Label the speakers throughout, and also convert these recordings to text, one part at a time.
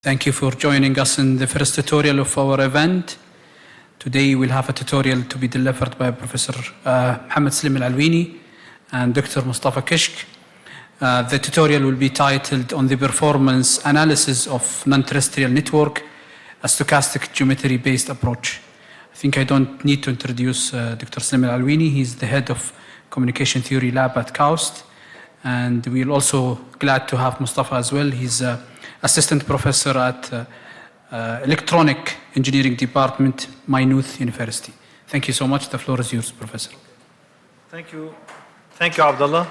Speaker 1: Thank you for joining us in the first tutorial of our event. Today we'll have a tutorial to be delivered by Professor Mohammed Salim Al-Alwini and Dr. Mustafa Kishk. The tutorial will be titled on the performance analysis of non-terrestrial network, a stochastic geometry-based approach. I think I don't need to introduce Dr. Salim Al-Alwini. He's the head of Communication Theory Lab at KAUST. And we're also glad to have Mustafa as well. He's assistant professor at Electronic Engineering Department, Maynooth University. Thank you so much. The floor is yours, Professor.
Speaker 2: Thank you. Thank you, Abdullah.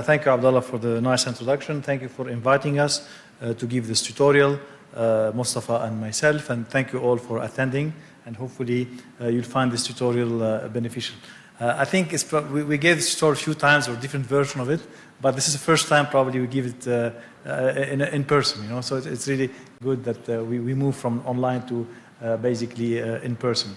Speaker 2: Thank you, Abdullah, for the nice introduction. Thank you for inviting us to give this tutorial, Mustafa and myself, and thank you all for attending, and hopefully you'll find this tutorial beneficial. I think we gave this tutorial a few times or different version of it, but this is the first time probably we give it in person, you know, so it's really good that we move from online to basically in person.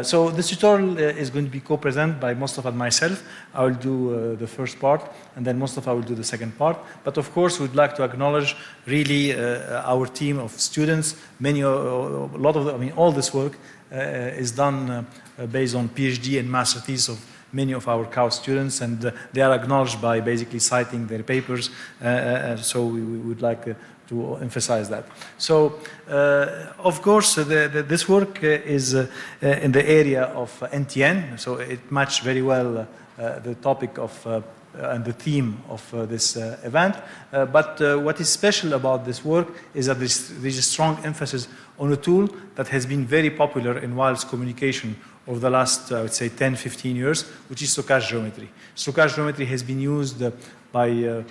Speaker 2: So this tutorial is going to be co-presented by Mustafa and myself. I will do the first part, and then Mustafa will do the second part. But of course, we'd like to acknowledge really our team of students. All this work is done based on PhD and master thesis of many of our KAUST students, and they are acknowledged by basically citing their papers. So we would like to emphasize that. So, of course, this work is in the area of NTN, so it matched very well the topic of and the theme of this event. But what is special about this work is that there's a strong emphasis on a tool that has been very popular in wireless communication over the last, I would say, 10-15 years, which is stochastic geometry. Stochastic geometry has been used by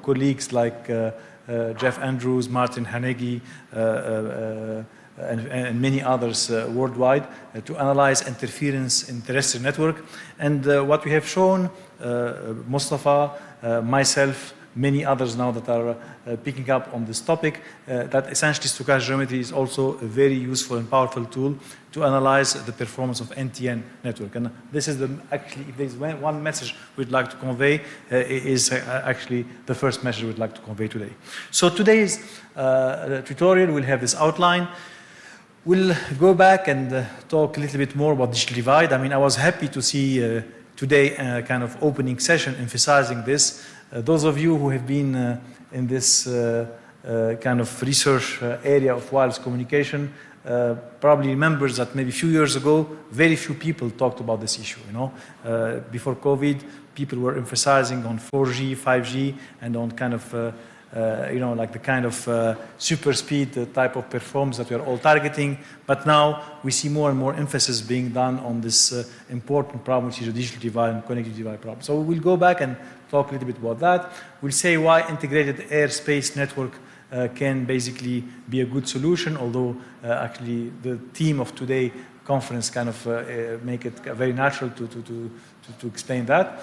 Speaker 2: colleagues like Jeff Andrews, Martin Hanegi, and many others worldwide to analyze interference in terrestrial network. And what we have shown, Mustafa, myself, many others now that are picking up on this topic, that essentially stochastic geometry is also a very useful and powerful tool to analyze the performance of NTN network. And this is actually, if there's one message we'd like to convey, is actually the first message we'd like to convey today. So today's tutorial will have this outline. We'll go back and talk a little bit more about digital divide. I mean, I was happy to see today a kind of opening session emphasizing this. Those of you who have been in this kind of research area of wireless communication probably remembers that maybe a few years ago, very few people talked about this issue. You know, before COVID, people were emphasizing on 4G, 5G, and on kind of like the kind of super speed type of performance that we are all targeting. But now we see more and more emphasis being done on this important problem, which is the digital divide and connectivity divide problem. So we'll go back and talk a little bit about that. We'll say why integrated airspace network can basically be a good solution, although actually the theme of today's conference kind of make it very natural to explain that.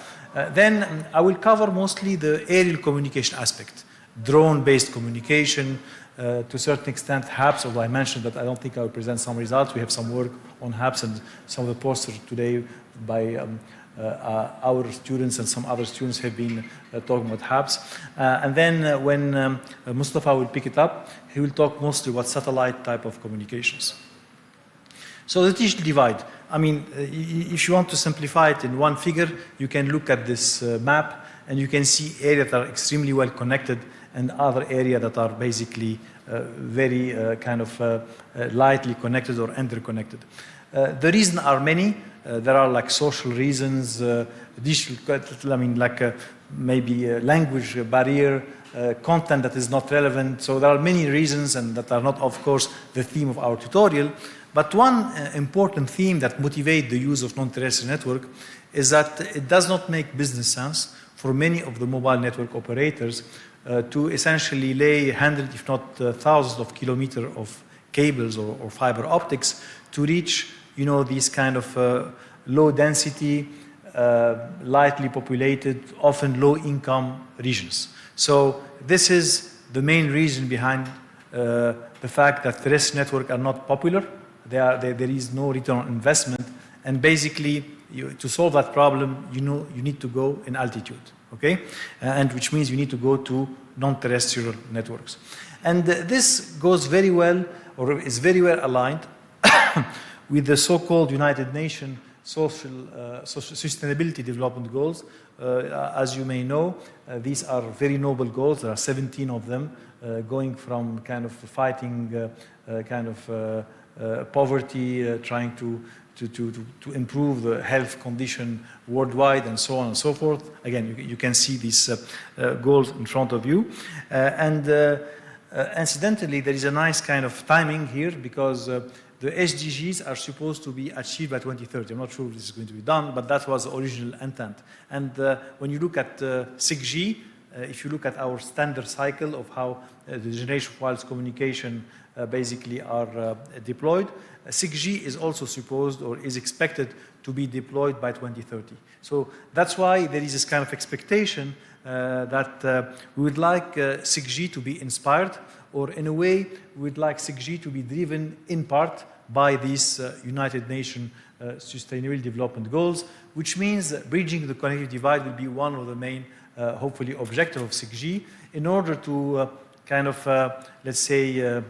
Speaker 2: Then I will cover mostly the aerial communication aspect. Drone-based communication, to a certain extent HAPS, although I mentioned that I don't think I will present some results. We have some work on HAPS and some of the posters today by our students and some other students have been talking about HAPS. And then when Mustafa will pick it up, he will talk mostly about satellite type of communications. So the digital divide, I mean, if you want to simplify it in one figure, you can look at this map and you can see areas that are extremely well connected and other areas that are basically very kind of lightly connected or interconnected. The reasons are many. There are like social reasons, digital, I mean, like maybe language barrier, content that is not relevant. So there are many reasons, and that are not, of course, the theme of our tutorial. But one important theme that motivates the use of non-terrestrial network is that it does not make business sense for many of the mobile network operators to essentially lay hundreds, if not thousands of kilometers of cables or fiber optics to reach, you know, these kind of low density, lightly populated, often low income regions. So this is the main reason behind the fact that terrestrial networks are not popular. There is no return on investment, and basically to solve that problem, you need to go in altitude, okay? And which means you need to go to non-terrestrial networks. And this goes very well, or is very well aligned with the so-called United Nations Social Sustainability Development Goals. As you may know, these are very noble goals. There are 17 of them, going from kind of fighting poverty, trying to improve the health condition worldwide, and so on and so forth. Again, you can see these goals in front of you. Incidentally, there is a nice kind of timing here, because the SDGs are supposed to be achieved by 2030. I'm not sure if this is going to be done, but that was the original intent. And when you look at 6G, if you look at our standard cycle of how the generation of wireless communication basically are deployed, 6G is also supposed, or is expected, to be deployed by 2030. So that's why there is this kind of expectation that we would like 6G to be inspired, or in a way, we would like 6G to be driven in part by these United Nations Sustainable Development Goals, which means that bridging the connectivity divide will be one of the main, hopefully, objectives of 6G, in order to kind of, let's say,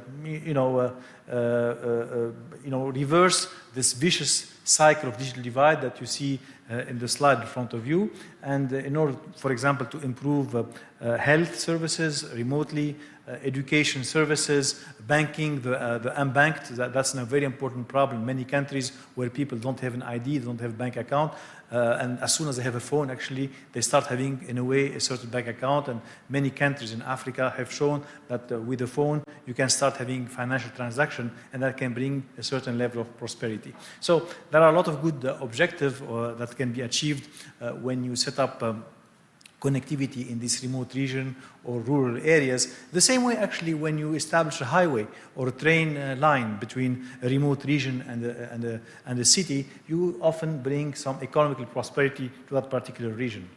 Speaker 2: reverse this vicious cycle of digital divide that you see in the slide in front of you, and in order, for example, to improve health services remotely, education services, banking, the unbanked, that's a very important problem in many countries where people don't have an ID, don't have a bank account, and as soon as they have a phone, actually, they start having, in a way, a certain bank account, and many countries in Africa have shown that with a phone, you can start having financial transaction, and that can bring a certain level of prosperity. So there are a lot of good objectives that can be achieved when you set up connectivity in this remote region or rural areas. The same way, actually, when you establish a highway or a train line between a remote region and a city, you often bring some economical prosperity to that particular region.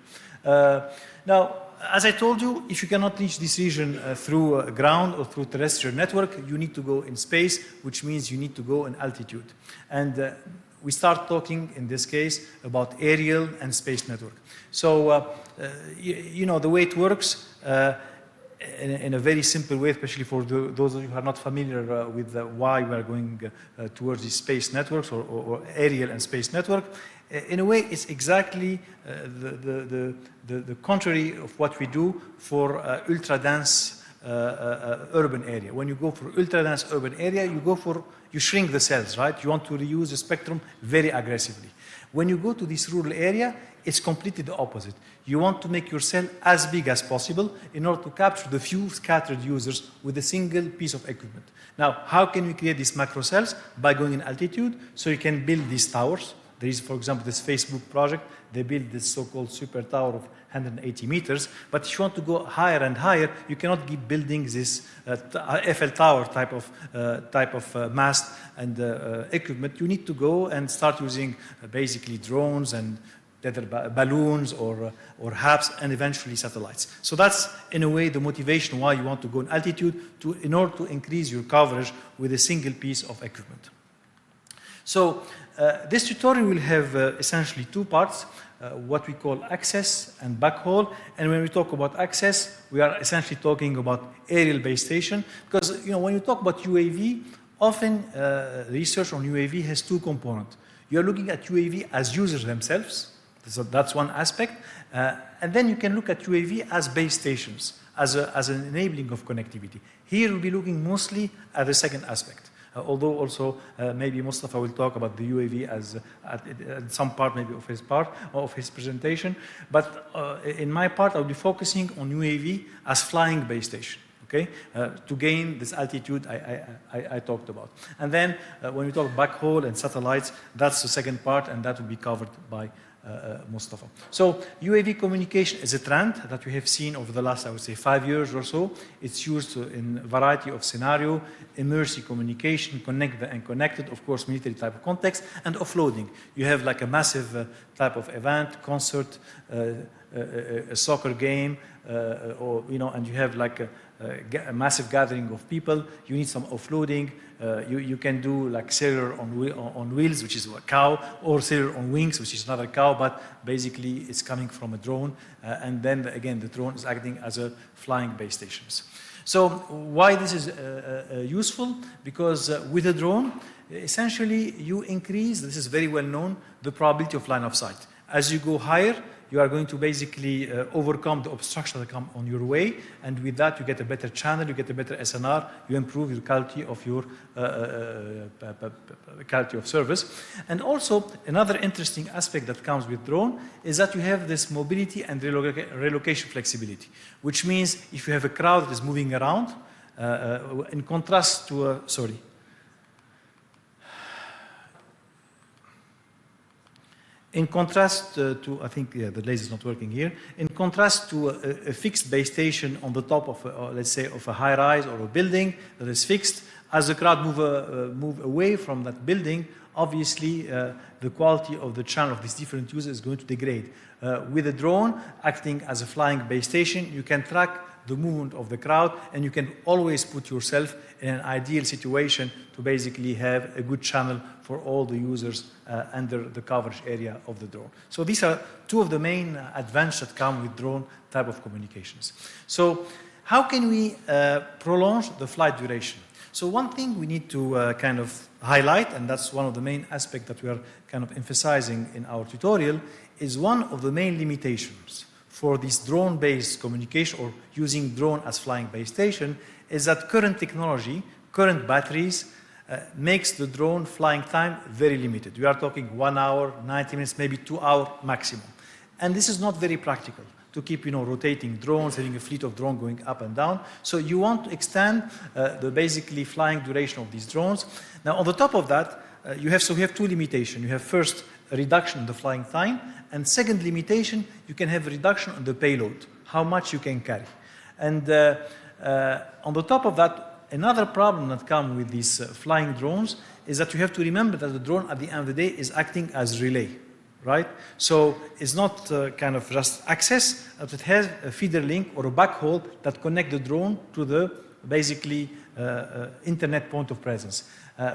Speaker 2: Now, as I told you, if you cannot reach this region through ground or through terrestrial network, you need to go in space, which means you need to go in altitude. And we start talking, in this case, about aerial and space network. So, the way it works, in a very simple way, especially for those of you who are not familiar with why we are going towards these space networks or aerial and space network, in a way, it's exactly the contrary of what we do for ultra-dense urban area. When you go for ultra-dense urban area, you shrink the cells, right? You want to reuse the spectrum very aggressively. When you go to this rural area, it's completely the opposite. You want to make your cell as big as possible in order to capture the few scattered users with a single piece of equipment. Now, how can we create these macro cells? By going in altitude, so you can build these towers. There is, for example, this Facebook project. They built this so-called super tower of 180 meters. But if you want to go higher and higher, you cannot keep building this Eiffel Tower type of mast and equipment. You need to go and start using basically drones and balloons or HAPS, and eventually satellites. So that's, in a way, the motivation why you want to go in altitude, in order to increase your coverage with a single piece of equipment. So this tutorial will have essentially two parts, what we call access and backhaul. And when we talk about access, we are essentially talking about aerial base station, because when you talk about UAV, often research on UAV has two components. You're looking at UAV as users themselves. So that's one aspect. And then you can look at UAV as base stations, as an enabling of connectivity. Here we'll be looking mostly at the second aspect. Although also maybe Mustafa will talk about the UAV as at some part maybe of his presentation. But in my part, I'll be focusing on UAV as flying base station. Okay, to gain this altitude I talked about. And then when we talk backhaul and satellites, that's the second part, and that will be covered by Mustafa. So UAV communication is a trend that we have seen over the last, I would say, 5 years or so. It's used in a variety of scenarios: immersive communication, connect the unconnected, of course, military type of context, and offloading. You have like a massive type of event, concert, a soccer game, or and you have like a massive gathering of people. You need some offloading. You can do like cellular on wheels, which is a cow, or cellular on wings, which is another cow, but basically it's coming from a drone. And then again, the drone is acting as a flying base stations. So why this is useful? Because with a drone, essentially you increase, this is very well known, the probability of line of sight. As you go higher, you are going to basically overcome the obstruction that come on your way, and with that you get a better channel, you get a better SNR, you improve your quality of your quality of service. And also another interesting aspect that comes with drone is that you have this mobility and relocation flexibility, which means if you have a crowd that is moving around, in contrast to in contrast to, I think, the laser is not working here. In contrast to a fixed base station on the top of, let's say, of a high-rise or a building that is fixed, as the crowd move away from that building, obviously the quality of the channel of these different users is going to degrade. With a drone acting as a flying base station, you can track the movement of the crowd, and you can always put yourself in an ideal situation to basically have a good channel for all the users under the coverage area of the drone. So these are two of the main advantages that come with drone type of communications. So how can we prolong the flight duration? So one thing we need to kind of highlight, and that's one of the main aspects that we are kind of emphasizing in our tutorial, is one of the main limitations for this drone-based communication or using drone as flying base station is that current technology, current batteries, makes the drone flying time very limited. We are talking 1 hour, 90 minutes, maybe 2 hours maximum. And this is not very practical to keep, rotating drones, having a fleet of drones going up and down. So you want to extend the basically flying duration of these drones. Now, on the top of that, you have two limitations. You have first a reduction in the flying time, and second limitation, you can have a reduction on the payload, how much you can carry. And on the top of that, another problem that comes with these flying drones is that you have to remember that the drone at the end of the day is acting as relay, right? So it's not kind of just access, but it has a feeder link or a backhaul that connect the drone to the basically internet point of presence.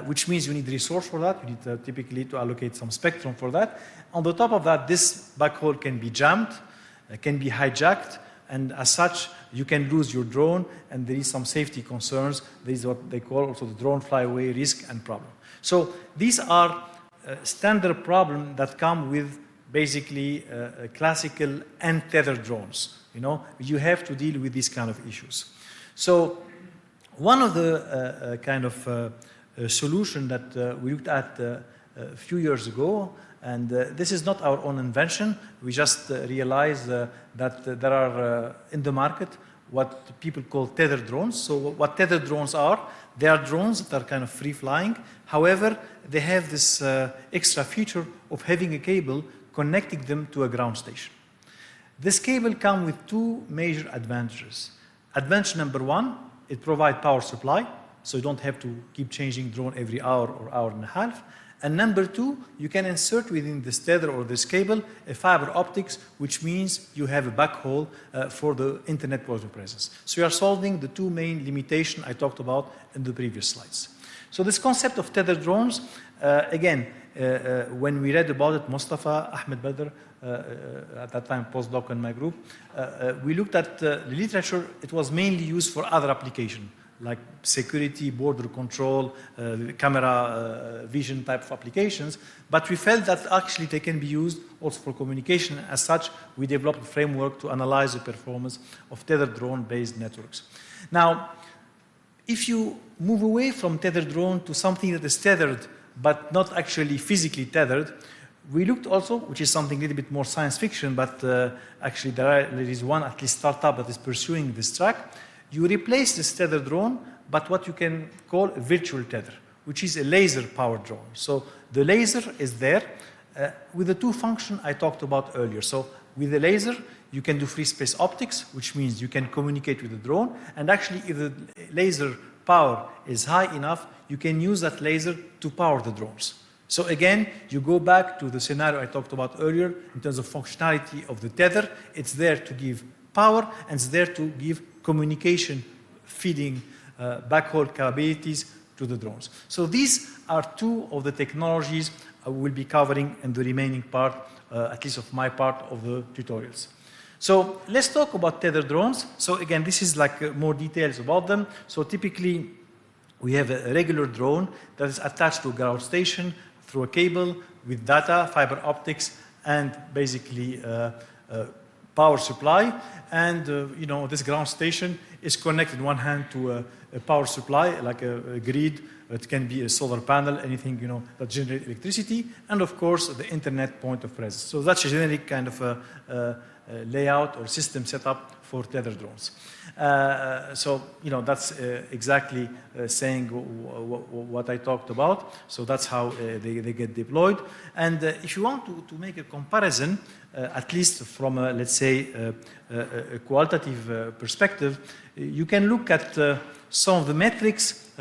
Speaker 2: Which means you need resource for that. You need typically to allocate some spectrum for that. On the top of that, this backhaul can be jammed, can be hijacked, and as such, you can lose your drone, and there is some safety concerns. There is what they call also the drone flyaway risk and problem. So these are standard problems that come with basically classical and tethered drones. You have to deal with these kind of issues. So one of the kind of solution that we looked at a few years ago, and this is not our own invention. We just realized that there are in the market what people call tether drones. So what tether drones are, they are drones that are kind of free flying. However, they have this extra feature of having a cable connecting them to a ground station. This cable comes with two major advantages. Advantage number one, it provides power supply. So you don't have to keep changing drone every hour or hour and a half. And number two, you can insert within this tether or this cable a fiber optics, which means you have a backhaul for the internet point of presence. So you are solving the two main limitations I talked about in the previous slides. So this concept of tethered drones, again, when we read about it, Mustafa, Ahmed Badr, at that time postdoc in my group, we looked at the literature. It was mainly used for other applications, like security, border control, camera vision type of applications. But we felt that actually they can be used also for communication. As such, we developed a framework to analyze the performance of tethered drone-based networks. Now, if you move away from tethered drone to something that is tethered, but not actually physically tethered, we looked also, which is something a little bit more science fiction, but actually there is one, at least startup, that is pursuing this track. You replace this tether drone, but what you can call a virtual tether, which is a laser-powered drone. So the laser is there with the two functions I talked about earlier. So with the laser, you can do free space optics, which means you can communicate with the drone. And actually, if the laser power is high enough, you can use that laser to power the drones. So again, you go back to the scenario I talked about earlier in terms of functionality of the tether. It's there to give power, and it's there to give communication, feeding backhaul capabilities to the drones. So these are two of the technologies I will be covering in the remaining part, at least of my part of the tutorials. So let's talk about tethered drones. So again, this is like more details about them. So typically, we have a regular drone that is attached to a ground station through a cable with data, fiber optics, and basically power supply. And you know, this ground station is connected on one hand to a power supply, like a grid. It can be a solar panel, anything, you know, that generates electricity, and of course the internet point of presence. So that's a generic kind of a layout or system setup for tethered drones. So you know, that's exactly saying what I talked about. So that's how they get deployed. And if you want to make a comparison, at least from a, let's say a qualitative perspective, you can look at some of the metrics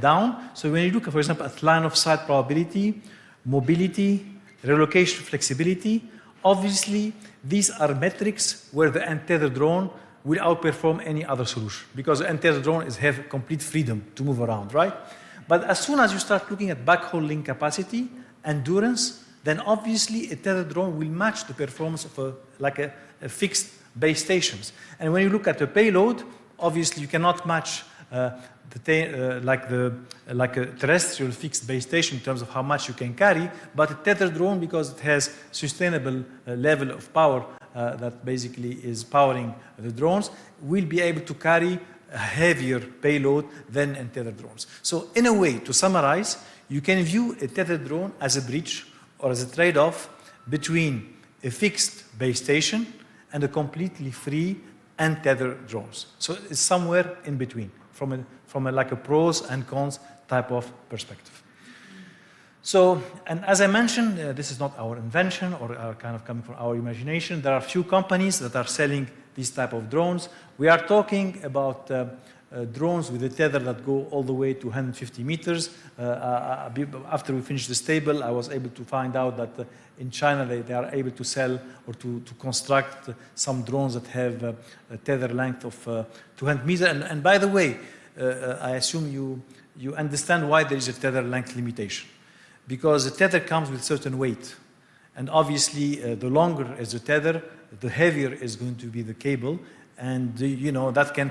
Speaker 2: down. So when you look, for example, at line of sight probability, mobility, relocation flexibility, obviously these are metrics where the untethered drone will outperform any other solution, because the untethered drone have complete freedom to move around, right? But as soon as you start looking at backhaul link capacity, endurance, then obviously a tethered drone will match the performance of a fixed base stations. And when you look at the payload, obviously you cannot match like a terrestrial fixed base station in terms of how much you can carry, but a tethered drone, because it has sustainable level of power that basically is powering the drones, will be able to carry a heavier payload than untethered drones. So in a way, to summarize, you can view a tethered drone as a bridge or as a trade-off between a fixed base station and a completely free untethered drones. So it's somewhere in between, from a like a pros and cons type of perspective. So, and as I mentioned, this is not our invention or kind of coming from our imagination. There are a few companies that are selling these type of drones. We are talking about drones with a tether that go all the way to 150 meters. After we finished the stable, I was able to find out that in China they are able to sell or to construct some drones that have a tether length of 200 meters. And by the way, I assume you understand why there is a tether length limitation. Because the tether comes with certain weight. And obviously, the longer is the tether, the heavier is going to be the cable. And you know, that can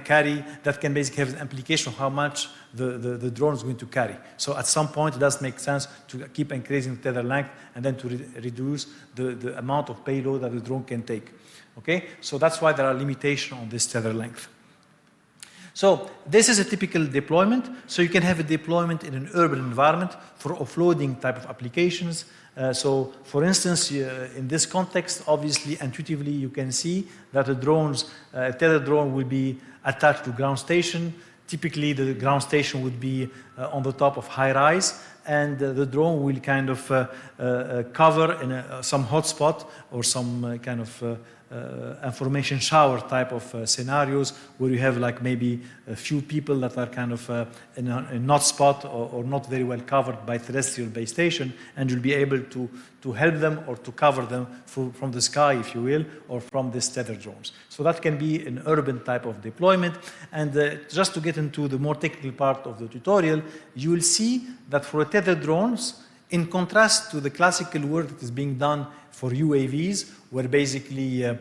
Speaker 2: basically have an implication of how much the drone is going to carry. So at some point, it does make sense to keep increasing the tether length and then to reduce the amount of payload that the drone can take. Okay? So that's why there are limitations on this tether length. So this is a typical deployment. So you can have a deployment in an urban environment for offloading type of applications. So for instance, in this context, obviously, intuitively, you can see that a tethered drone will be attached to ground station. Typically, the ground station would be on the top of high rise, and the drone will kind of cover in some hotspot or some kind of information shower type of scenarios where you have like maybe a few people that are kind of in a not spot or not very well covered by terrestrial base station, and you'll be able to help them or to cover them from the sky, if you will, or from these tethered drones. So that can be an urban type of deployment. And just to get into the more technical part of the tutorial, you will see that for tethered drones, in contrast to the classical work that is being done for UAVs, where basically a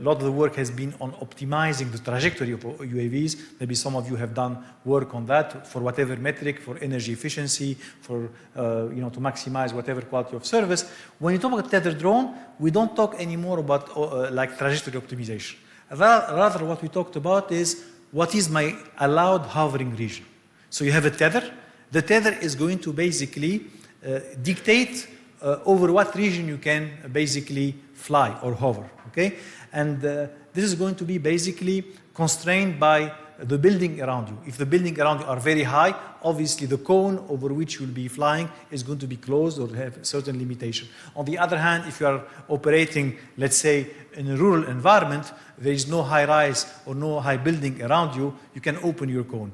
Speaker 2: lot of the work has been on optimizing the trajectory of UAVs. Maybe some of you have done work on that for whatever metric, for energy efficiency, for to maximize whatever quality of service. When you talk about tethered drone, we don't talk anymore about like trajectory optimization. Rather, what we talked about is what is my allowed hovering region. So you have a tether. The tether is going to basically dictate over what region you can basically fly or hover, okay? And this is going to be basically constrained by the building around you. If the building around you are very high, obviously the cone over which you'll be flying is going to be closed or have a certain limitation. On the other hand, if you are operating, let's say, in a rural environment, there is no high rise or no high building around you, you can open your cone.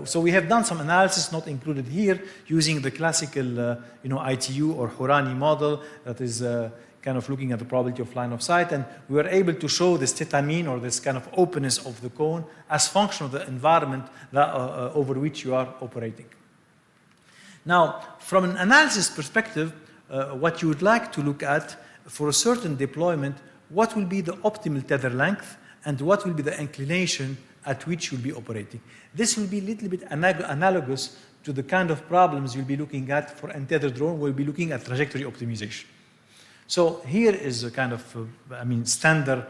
Speaker 2: So we have done some analysis, not included here, using the classical ITU or Hourani model that is kind of looking at the probability of line of sight, and we were able to show this theta mean, or this kind of openness of the cone, as function of the environment that, over which you are operating. Now, from an analysis perspective, what you would like to look at for a certain deployment, what will be the optimal tether length and what will be the inclination at which you'll be operating. This will be a little bit analogous to the kind of problems you'll be looking at for untethered drone. We'll be looking at trajectory optimization. So here is a kind of, standard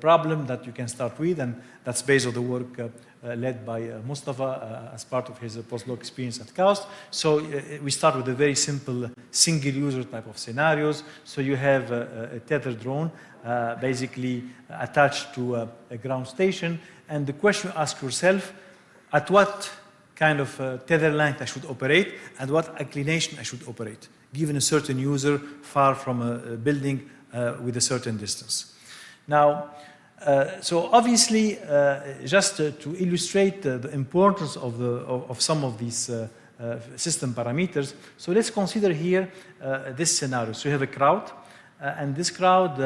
Speaker 2: problem that you can start with, and that's based on the work led by Mustafa as part of his postdoc experience at KAUST. So we start with a very simple single user type of scenarios. So you have a tethered drone basically attached to a ground station, and the question you ask yourself, at what kind of tether length I should operate and what inclination I should operate, given a certain user far from a building with a certain distance. Now, so obviously, just to illustrate the importance of some of these system parameters, so let's consider here this scenario. So you have a crowd, and this crowd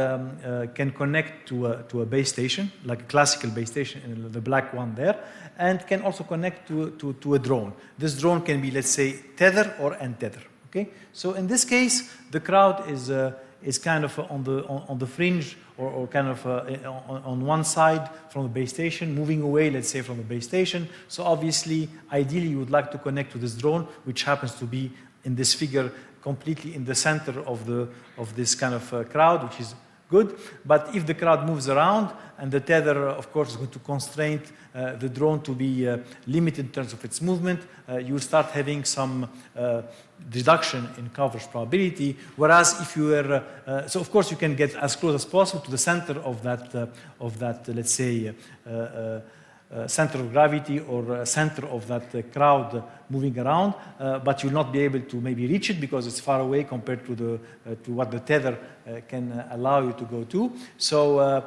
Speaker 2: can connect to a base station, like a classical base station, the black one there, and can also connect to a drone. This drone can be, let's say, tether or untether. Okay, so in this case, the crowd is kind of on the fringe or kind of on one side from the base station, moving away, let's say, from the base station. So obviously, ideally, you would like to connect to this drone, which happens to be in this figure completely in the center of this kind of crowd, which is good. But if the crowd moves around and the tether, of course, is going to constrain the drone to be limited in terms of its movement, you start having some reduction in coverage probability. Whereas if you were, so of course you can get as close as possible to the center of that let's say, center of gravity or center of that crowd moving around, but you'll not be able to maybe reach it because it's far away compared to what the tether can allow you to go to. So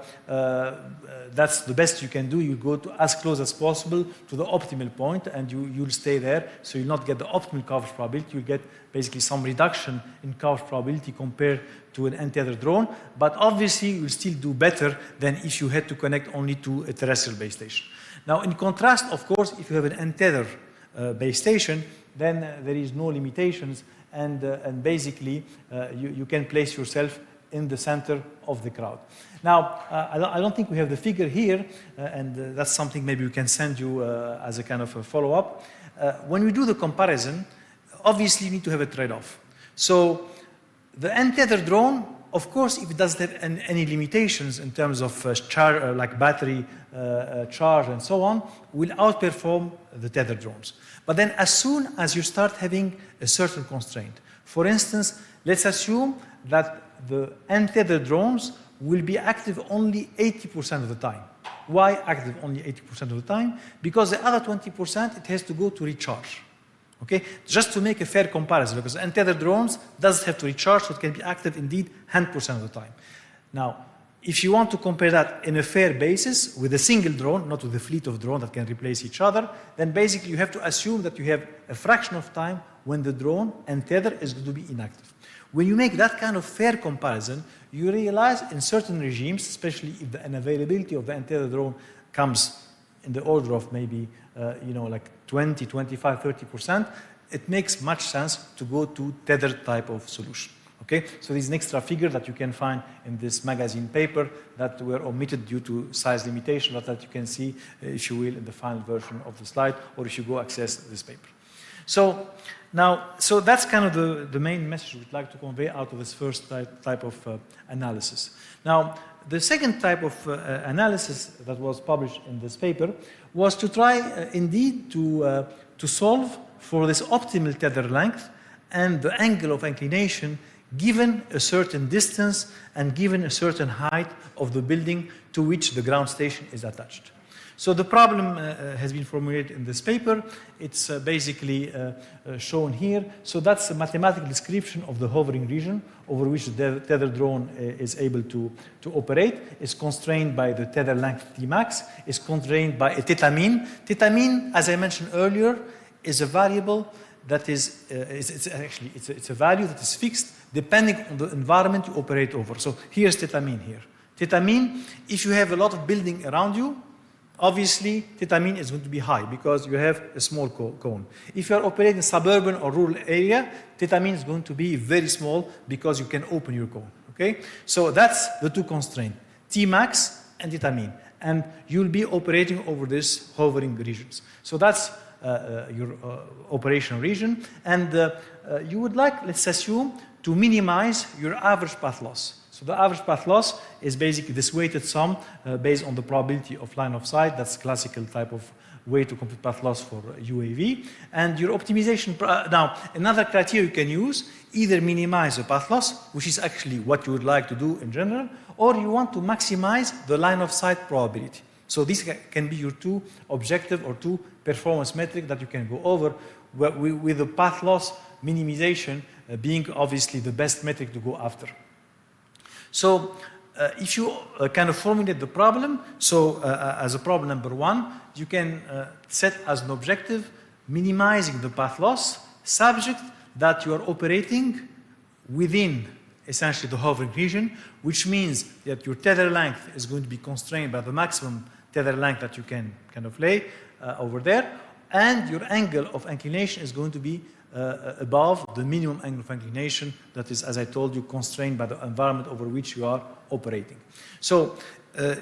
Speaker 2: that's the best you can do. You go to as close as possible to the optimal point, and you'll stay there. So you'll not get the optimal coverage probability. You'll get basically some reduction in coverage probability compared to an untethered drone. But obviously, you'll still do better than if you had to connect only to a terrestrial base station. Now, in contrast, of course, if you have an untethered base station, then there is no limitations, and basically you can place yourself in the center of the crowd. Now, I don't think we have the figure here, and that's something maybe we can send you as a kind of a follow-up. When we do the comparison, obviously you need to have a trade-off. So the untethered drone, of course, if it doesn't have any limitations in terms of like battery charge and so on, will outperform the tethered drones. But then as soon as you start having a certain constraint, for instance, let's assume that the untethered drones will be active only 80% of the time. Why active only 80% of the time? Because the other 20%, it has to go to recharge. Okay, just to make a fair comparison, because untethered drones doesn't have to recharge, so it can be active indeed 100% of the time. Now, if you want to compare that in a fair basis with a single drone, not with a fleet of drones that can replace each other, then basically you have to assume that you have a fraction of time when the drone untethered is going to be inactive. When you make that kind of fair comparison, you realize in certain regimes, especially if the unavailability of the untethered drone comes in the order of maybe like 20, 25, 30%, it makes much sense to go to tethered type of solution. Okay, so there's an extra figure that you can find in this magazine paper that were omitted due to size limitation, but that you can see, if you will, in the final version of the slide, or if you go access this paper. So now, so that's kind of the main message we'd like to convey out of this first type of analysis. Now, the second type of analysis that was published in this paper was to try indeed to solve for this optimal tether length and the angle of inclination given a certain distance and given a certain height of the building to which the ground station is attached. So the problem has been formulated in this paper. It's basically shown here. So that's a mathematical description of the hovering region over which the tether drone is able to operate. It's constrained by the tether length Tmax. It's constrained by a theta mean. Theta mean, as I mentioned earlier, is a variable that is, it's a value that is fixed depending on the environment you operate over. So here's theta mean here. Theta mean, if you have a lot of building around you, obviously theta mean is going to be high because you have a small cone. If you are operating in suburban or rural area, theta mean is going to be very small because you can open your cone. Okay? So that's the two constraints, Tmax and theta mean. And you'll be operating over these hovering regions. So that's your operational region. And you would like, let's assume, to minimize your average path loss. So the average path loss is basically this weighted sum based on the probability of line of sight. That's classical type of way to compute path loss for UAV. And your optimization, now another criteria you can use, either minimize the path loss, which is actually what you would like to do in general, or you want to maximize the line of sight probability. So these can be your two objective or two performance metric that you can go over, with the path loss minimization being obviously the best metric to go after. So if you kind of formulate the problem, so as a problem number one, you can set as an objective minimizing the path loss subject that you are operating within essentially the hovering region, which means that your tether length is going to be constrained by the maximum tether length that you can kind of lay over there, and your angle of inclination is going to be above the minimum angle of inclination that is, as I told you, constrained by the environment over which you are operating. So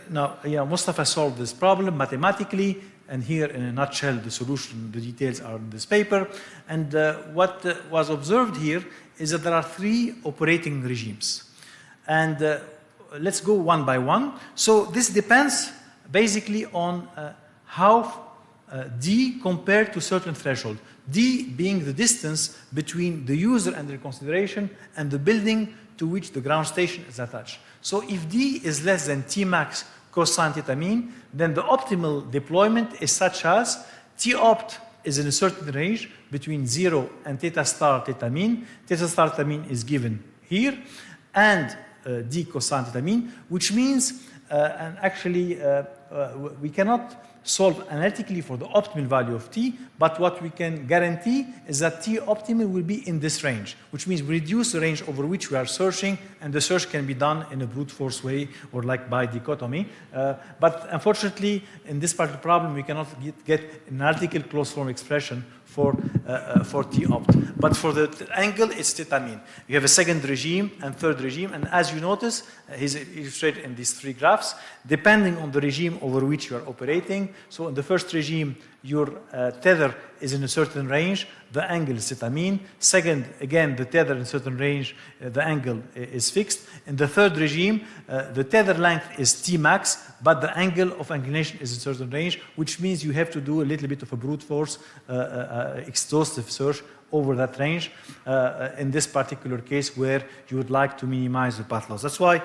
Speaker 2: now, Mustafa solved this problem mathematically, and here in a nutshell, the solution, the details are in this paper. And what was observed here is that there are three operating regimes. And let's go one by one. So this depends basically on how D compared to certain threshold. D being the distance between the user under consideration and the building to which the ground station is attached. So if D is less than Tmax cosine theta mean, then the optimal deployment is such as T-opt is in a certain range between 0 and theta star theta mean. Theta star theta mean is given here, and D cosine theta mean, which means, and actually we cannot solve analytically for the optimal value of T, but what we can guarantee is that T optimal will be in this range, which means we reduce the range over which we are searching, and the search can be done in a brute force way or like by dichotomy. But unfortunately, in this particular problem, we cannot get an analytical closed form expression for T-opt. But for the angle, it's theta mean. You have a second regime and third regime, and as you notice, he's illustrated in these three graphs, depending on the regime over which you are operating. So in the first regime, your tether is in a certain range, the angle is theta mean. Second, again, the tether in a certain range, the angle is fixed. In the third regime, the tether length is Tmax, but the angle of inclination is a certain range, which means you have to do a little bit of a brute force exhaustive search over that range in this particular case where you would like to minimize the path loss. That's why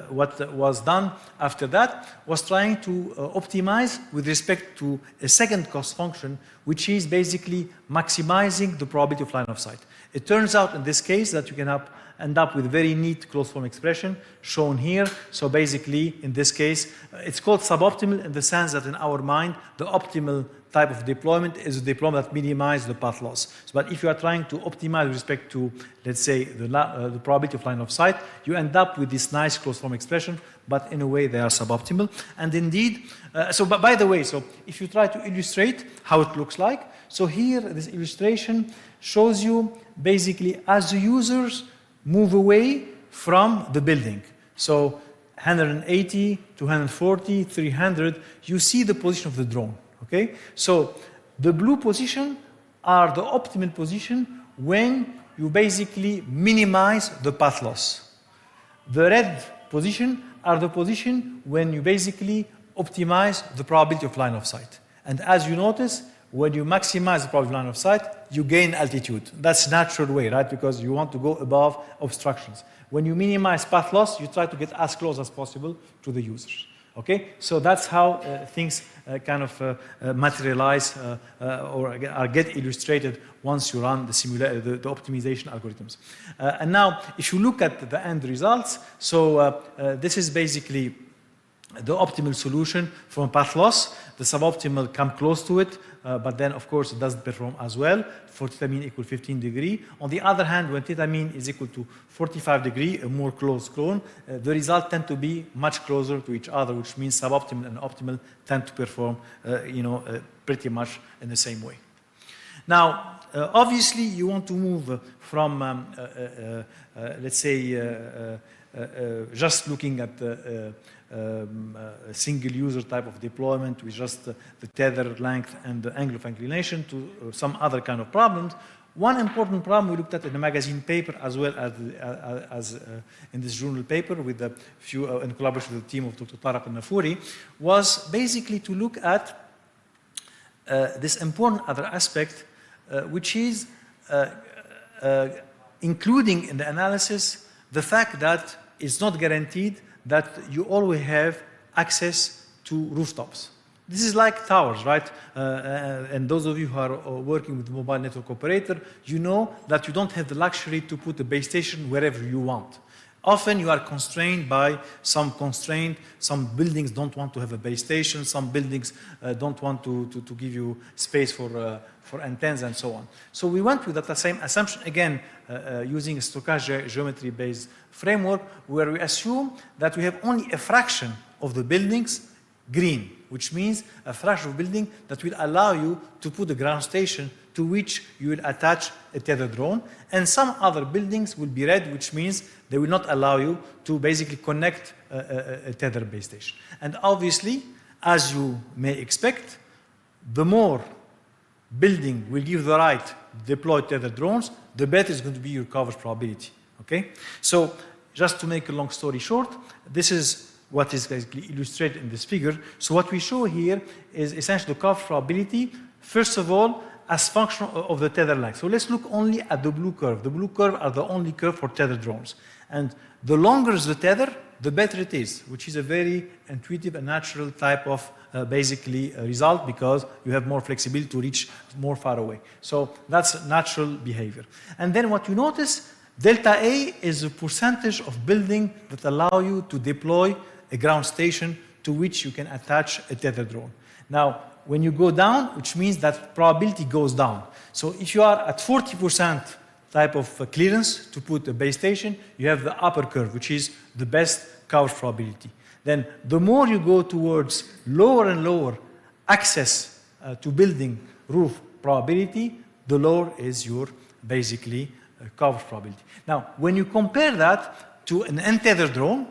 Speaker 2: what was done after that was trying to optimize with respect to a second cost function, which is basically maximizing the probability of line of sight. It turns out in this case that you can end up with a very neat closed form expression shown here. So basically, in this case, it's called suboptimal in the sense that in our mind, the optimal type of deployment is a deployment that minimizes the path loss. So, but if you are trying to optimize with respect to, let's say, the probability of line of sight, you end up with this nice closed form expression, but in a way they are suboptimal. And indeed, but by the way, so if you try to illustrate how it looks like, so here this illustration shows you basically as the users move away from the building. So 180, 240, 300, you see the position of the drone. Okay, so the blue position are the optimal position when you basically minimize the path loss. The red position are the position when you basically optimize the probability of line of sight. And as you notice, when you maximize the probability of line of sight, you gain altitude. That's a natural way, right? Because you want to go above obstructions. When you minimize path loss, you try to get as close as possible to the users. Okay, so that's how things kind of materialize or get illustrated once you run the optimization algorithms. And now, if you look at the end results, so this is basically the optimal solution from path loss. The suboptimal come close to it, but then of course it doesn't perform as well for theta mean equal 15 degree. On the other hand, when theta mean is equal to 45 degree, a more close clone, the results tend to be much closer to each other, which means suboptimal and optimal tend to perform, pretty much in the same way. Now, obviously, you want to move from, let's say, just looking at a single user type of deployment with just the tether length and the angle of inclination to some other kind of problems. One important problem we looked at in the magazine paper as well as in this journal paper with a few, in collaboration with the team of Dr. Tarek al-Nafouri, was basically to look at this important other aspect, which is including in the analysis the fact that it's not guaranteed that you always have access to rooftops. This is like towers, right? And those of you who are working with the mobile network operator, you know that you don't have the luxury to put a base station wherever you want. Often you are constrained by some constraint. Some buildings don't want to have a base station. Some buildings don't want to give you space for antennas and so on. So we went with that same assumption, again, using a stochastic geometry-based framework, where we assume that we have only a fraction of the buildings green, which means a fraction of building that will allow you to put a ground station to which you will attach a tether drone, and some other buildings will be red, which means they will not allow you to basically connect a tether base station. And obviously, as you may expect, the more building will give the right to deploy tether drones, the better is going to be your coverage probability. Okay? So just to make a long story short, this is what is basically illustrated in this figure. So what we show here is essentially the coverage probability, first of all, as function of the tether length. So let's look only at the blue curve. The blue curve are the only curve for tether drones. And the longer is the tether, the better it is, which is a very intuitive and natural type of basically result, because you have more flexibility to reach more far away. So that's natural behavior. And then what you notice, delta A is the percentage of building that allow you to deploy a ground station to which you can attach a tether drone. Now, when you go down, which means that probability goes down. So if you are at 40% type of clearance to put a base station, you have the upper curve, which is the best coverage probability. Then the more you go towards lower and lower access to building roof probability, the lower is your basically coverage probability. Now, when you compare that to an untethered drone,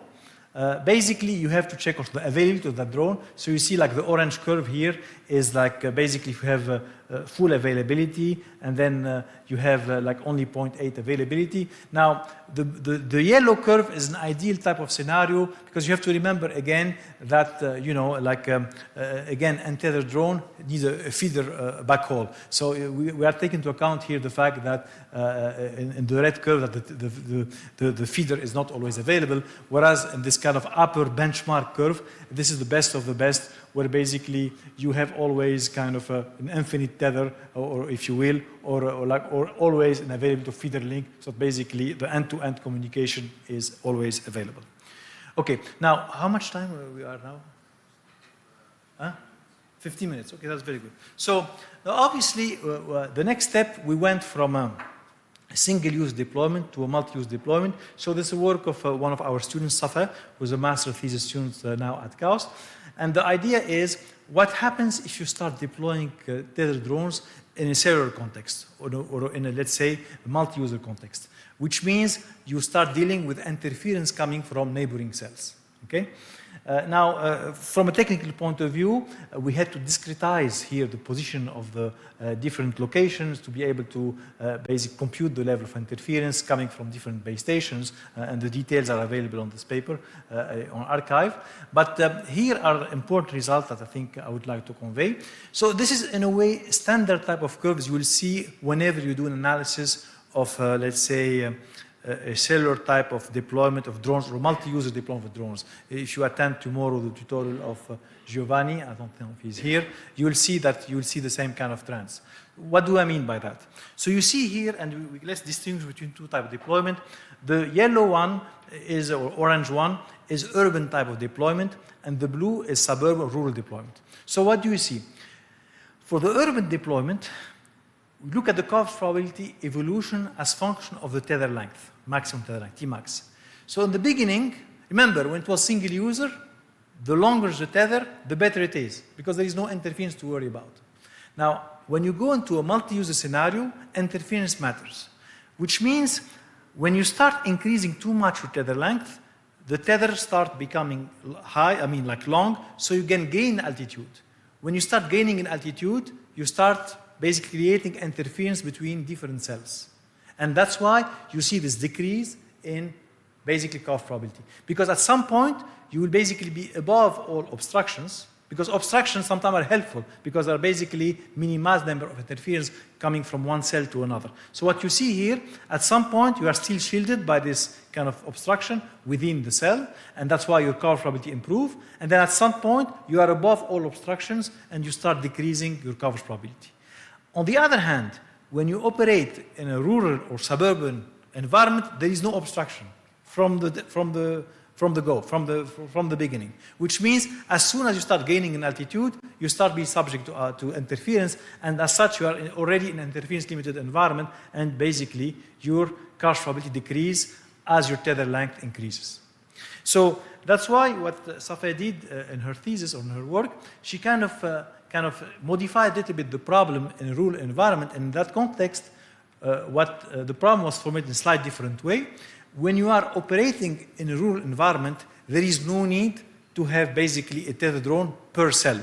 Speaker 2: basically you have to check also the availability of that drone. So you see like the orange curve here is like basically if you have full availability, and then you have like only 0.8 availability. Now the yellow curve is an ideal type of scenario, because you have to remember again that again untethered drone needs a feeder backhaul. So we are taking into account here the fact that in the red curve that the feeder is not always available, whereas in this kind of upper benchmark curve, this is the best of the best, where basically you have always kind of an infinite tether, or if you will, or always an available feeder link. So basically the end-to-end communication is always available. Okay, now how much time we are now? Huh? 15 minutes. Okay, that's very good. So obviously the next step, we went from a single-use deployment to a multi-use deployment. So this is work of one of our students, Safa, who's a master thesis student now at KAUST. And the idea is, what happens if you start deploying tethered drones in a cellular context, or in a, let's say, multi-user context, which means you start dealing with interference coming from neighboring cells. Okay? Now, from a technical point of view, we had to discretize here the position of the different locations to be able to basically compute the level of interference coming from different base stations, and the details are available on this paper on arXiv. But here are important results that I think I would like to convey. So this is, in a way, standard type of curves you will see whenever you do an analysis of, let's say, a cellular type of deployment of drones or multi-user deployment of drones. If you attend tomorrow the tutorial of Giovanni, I don't know if he's here, you will see the same kind of trends. What do I mean by that? So you see here, and let's distinguish between two types of deployment. The yellow one is, or orange one, is urban type of deployment, and the blue is suburban rural deployment. So what do you see? For the urban deployment, we look at the coverage probability evolution as function of the tether length, maximum tether length, Tmax. So in the beginning, remember, when it was single user, the longer the tether, the better it is, because there is no interference to worry about. Now, when you go into a multi-user scenario, interference matters, which means when you start increasing too much your tether length, the tether starts becoming high, like long, so you can gain altitude. When you start gaining in altitude, you start basically creating interference between different cells. And that's why you see this decrease in basically coverage probability. Because at some point, you will basically be above all obstructions, because obstructions sometimes are helpful, because they are basically minimized number of interference coming from one cell to another. So what you see here, at some point, you are still shielded by this kind of obstruction within the cell, and that's why your coverage probability improves. And then at some point, you are above all obstructions, and you start decreasing your coverage probability. On the other hand, when you operate in a rural or suburban environment, there is no obstruction from the beginning, which means as soon as you start gaining in altitude, you start being subject to interference, and as such, you are already in an interference-limited environment, and basically your coverage probability decreases as your tether length increases. So that's why what Safia did in her thesis or in her work, she kind of modified a little bit the problem in a rural environment, and in that context, the problem was formed in a slightly different way. When you are operating in a rural environment, there is no need to have basically a tether drone per cell.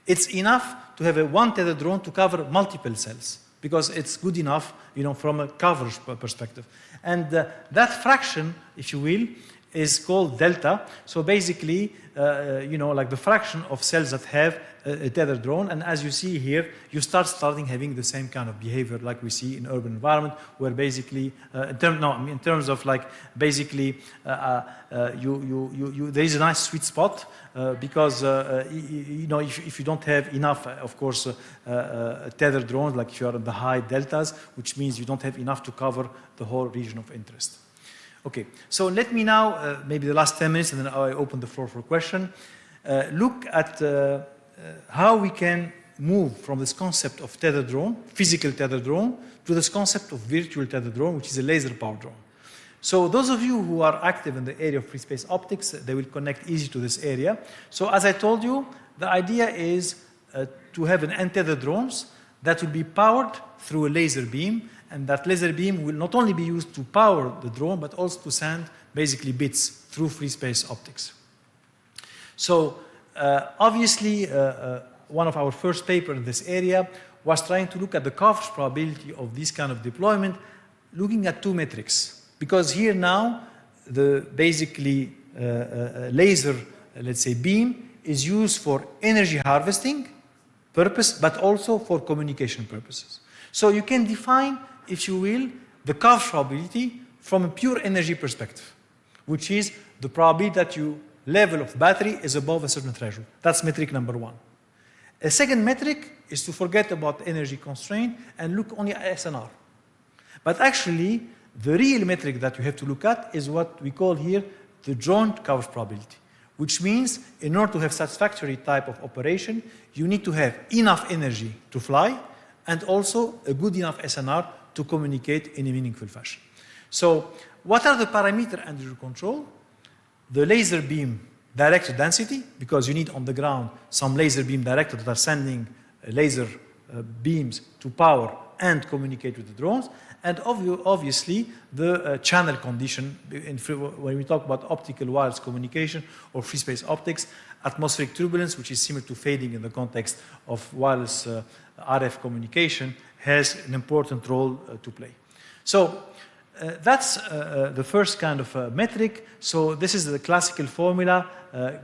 Speaker 2: It's enough to have one tether drone to cover multiple cells, because it's good enough, from a coverage perspective. And that fraction, if you will, is called delta. So basically, like the fraction of cells that have a tether drone, and as you see here, you start having the same kind of behavior like we see in urban environment, where basically, in terms of like basically, there is a nice sweet spot because if you don't have enough, of course, tether drones, like if you are in the high deltas, which means you don't have enough to cover the whole region of interest. Okay, so let me now, maybe the last 10 minutes, and then I open the floor for question, look at how we can move from this concept of tether drone, physical tether drone, to this concept of virtual tether drone, which is a laser power drone. So those of you who are active in the area of free space optics, they will connect easy to this area. So as I told you, the idea is to have an untethered drones that will be powered through a laser beam, and that laser beam will not only be used to power the drone, but also to send basically bits through free space optics. So obviously, one of our first papers in this area was trying to look at the coverage probability of this kind of deployment, looking at two metrics. Because here now, the basically laser, let's say, beam is used for energy harvesting purpose, but also for communication purposes. So you can define, if you will, the coverage probability from a pure energy perspective, which is the probability that your level of battery is above a certain threshold. That's metric number one. A second metric is to forget about energy constraint and look only at SNR. But actually, the real metric that you have to look at is what we call here the joint coverage probability, which means in order to have satisfactory type of operation, you need to have enough energy to fly and also a good enough SNR to communicate in a meaningful fashion. So what are the parameters under your control? The laser beam directed density, because you need on the ground some laser beam directors that are sending laser beams to power and communicate with the drones, and obviously the channel condition. When we talk about optical wireless communication or free space optics, atmospheric turbulence, which is similar to fading in the context of wireless RF communication, has an important role to play. So That's the first kind of metric. So this is the classical formula,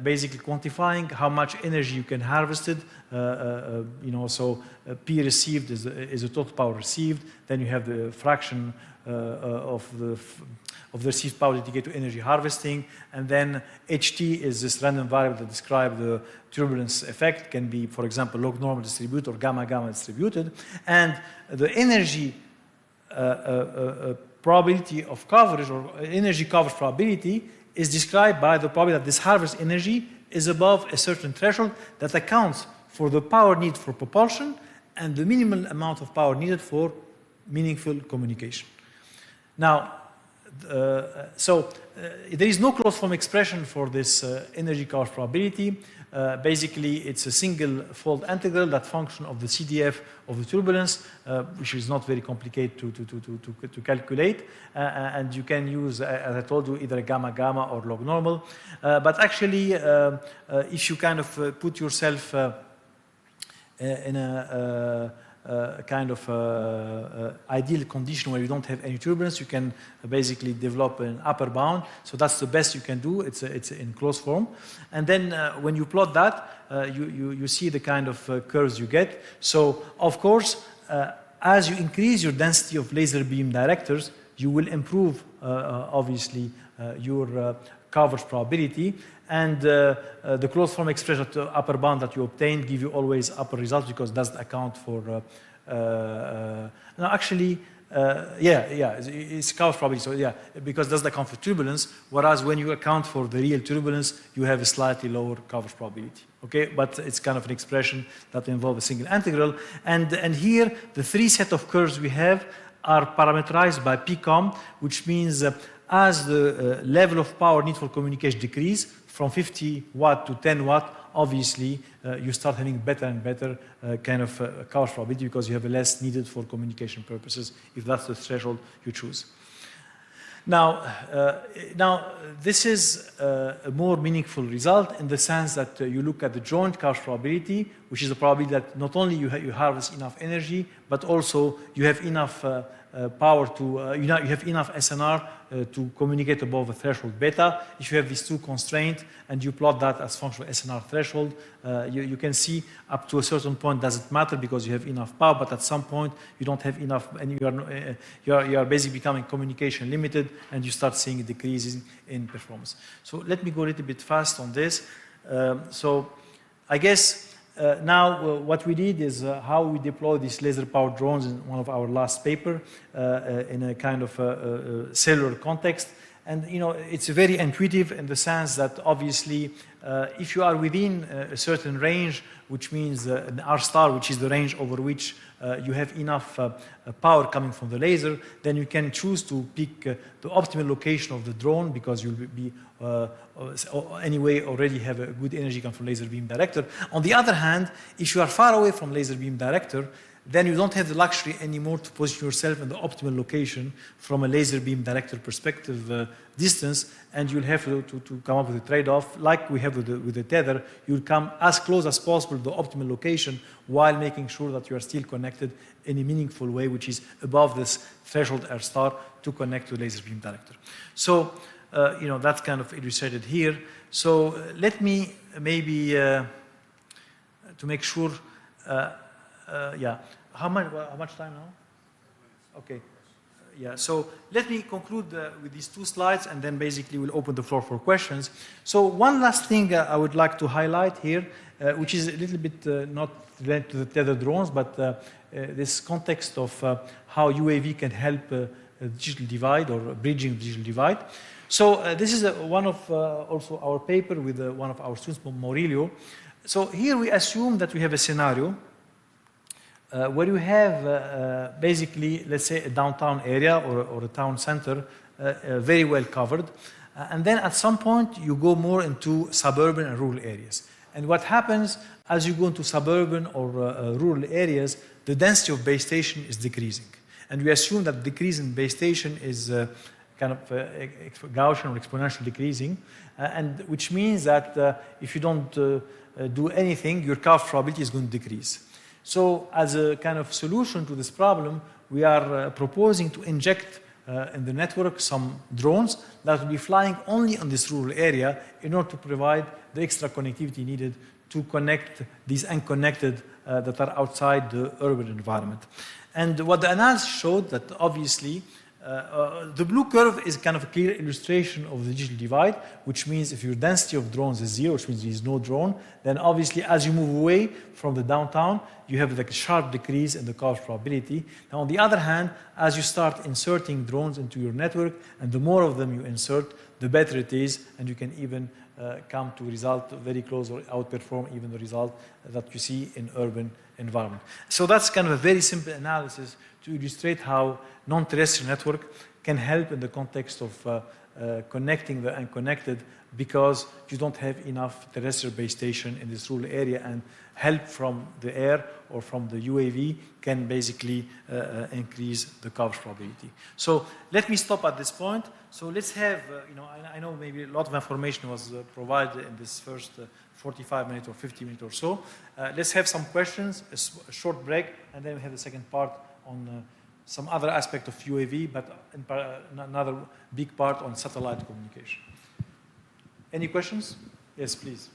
Speaker 2: basically quantifying how much energy you can harvest it. So P received is the total power received. Then you have the fraction of the received power dedicated to energy harvesting. And then HT is this random variable that describes the turbulence effect. It can be, for example, log normal distributed or gamma distributed. And the energy probability of coverage or energy coverage probability is described by the probability that this harvest energy is above a certain threshold that accounts for the power need for propulsion and the minimal amount of power needed for meaningful communication. Now, there is no closed form expression for this energy coverage probability. Basically, it's a single fold integral that function of the CDF of the turbulence, which is not very complicated to calculate. And you can use, as I told you, either a gamma or log normal. But actually, if you kind of put yourself in a kind of ideal condition where you don't have any turbulence, you can basically develop an upper bound. So that's the best you can do. It's in closed form. And then when you plot that, you see the kind of curves you get. So of course, as you increase your density of laser beam directors, you will improve, obviously, your coverage probability. And the closed form expression of the upper bound that you obtain give you always upper results because it doesn't account for. It's coverage probability. So yeah, because it doesn't account for turbulence. Whereas when you account for the real turbulence, you have a slightly lower coverage probability. Okay, but it's kind of an expression that involves a single integral. And here the three set of curves we have are parameterized by PCOM, which means as the level of power need for communication decrease from 50 watt to 10 watt, obviously you start having better and better kind of coverage probability because you have less needed for communication purposes if that's the threshold you choose. Now this is a more meaningful result in the sense that you look at the joint coverage probability, which is a probability that not only you harvest enough energy, but also you have enough power to, you have enough SNR to communicate above a threshold beta. If you have these two constraints and you plot that as function of SNR threshold, you can see up to a certain point doesn't matter because you have enough power, but at some point you don't have enough and you are basically becoming communication limited and you start seeing decreases in performance. So let me go a little bit fast on this. So I guess now what we did is how we deploy these laser powered drones in one of our last paper in a kind of cellular context. And it's very intuitive in the sense that obviously if you are within a certain range, which means an R star, which is the range over which you have enough power coming from the laser, then you can choose to pick the optimal location of the drone because you'll be anyway already have a good energy come from laser beam director. On the other hand, if you are far away from laser beam director, then you don't have the luxury anymore to position yourself in the optimal location from a laser beam director perspective distance, and you'll have to come up with a trade-off like we have with the tether. You'll come as close as possible to the optimal location while making sure that you are still connected in a meaningful way, which is above this threshold R star to connect to laser beam director. So, that's kind of illustrated here. So let me maybe, to make sure, how much time now? Okay. Yeah, so let me conclude with these two slides and then basically we'll open the floor for questions. So one last thing I would like to highlight here, which is a little bit not related to the Tether drones, but this context of how UAV can help the digital divide or bridging the digital divide. So this is one of also our paper with one of our students, Maurilio. So here we assume that we have a scenario where you have basically, let's say, a downtown area or a town center very well covered. And then at some point, you go more into suburban and rural areas. And what happens as you go into suburban or rural areas, the density of base station is decreasing. And we assume that decrease in base station is kind of Gaussian or exponential decreasing, and which means that if you don't do anything, your coverage probability is going to decrease. So as a kind of solution to this problem, we are proposing to inject in the network some drones that will be flying only on this rural area in order to provide the extra connectivity needed to connect these unconnected that are outside the urban environment. And what the analysis showed that obviously the blue curve is kind of a clear illustration of the digital divide, which means if your density of drones is 0, which means there is no drone, then obviously as you move away from the downtown, you have like a sharp decrease in the coverage probability. Now on the other hand, as you start inserting drones into your network, and the more of them you insert, the better it is, and you can even come to a result very close or outperform even the result that you see in urban environment. So that's kind of a very simple analysis to illustrate how non-terrestrial network can help in the context of connecting the unconnected, because you don't have enough terrestrial base station in this rural area, and help from the air or from the UAV can basically increase the coverage probability. So let me stop at this point. So let's have, I know maybe a lot of information was provided in this first 45 minutes or 50 minutes or so. Let's have some questions, a short break, and then we have the second part on some other aspect of UAV, but another big part on satellite communication. Any questions? Yes, please.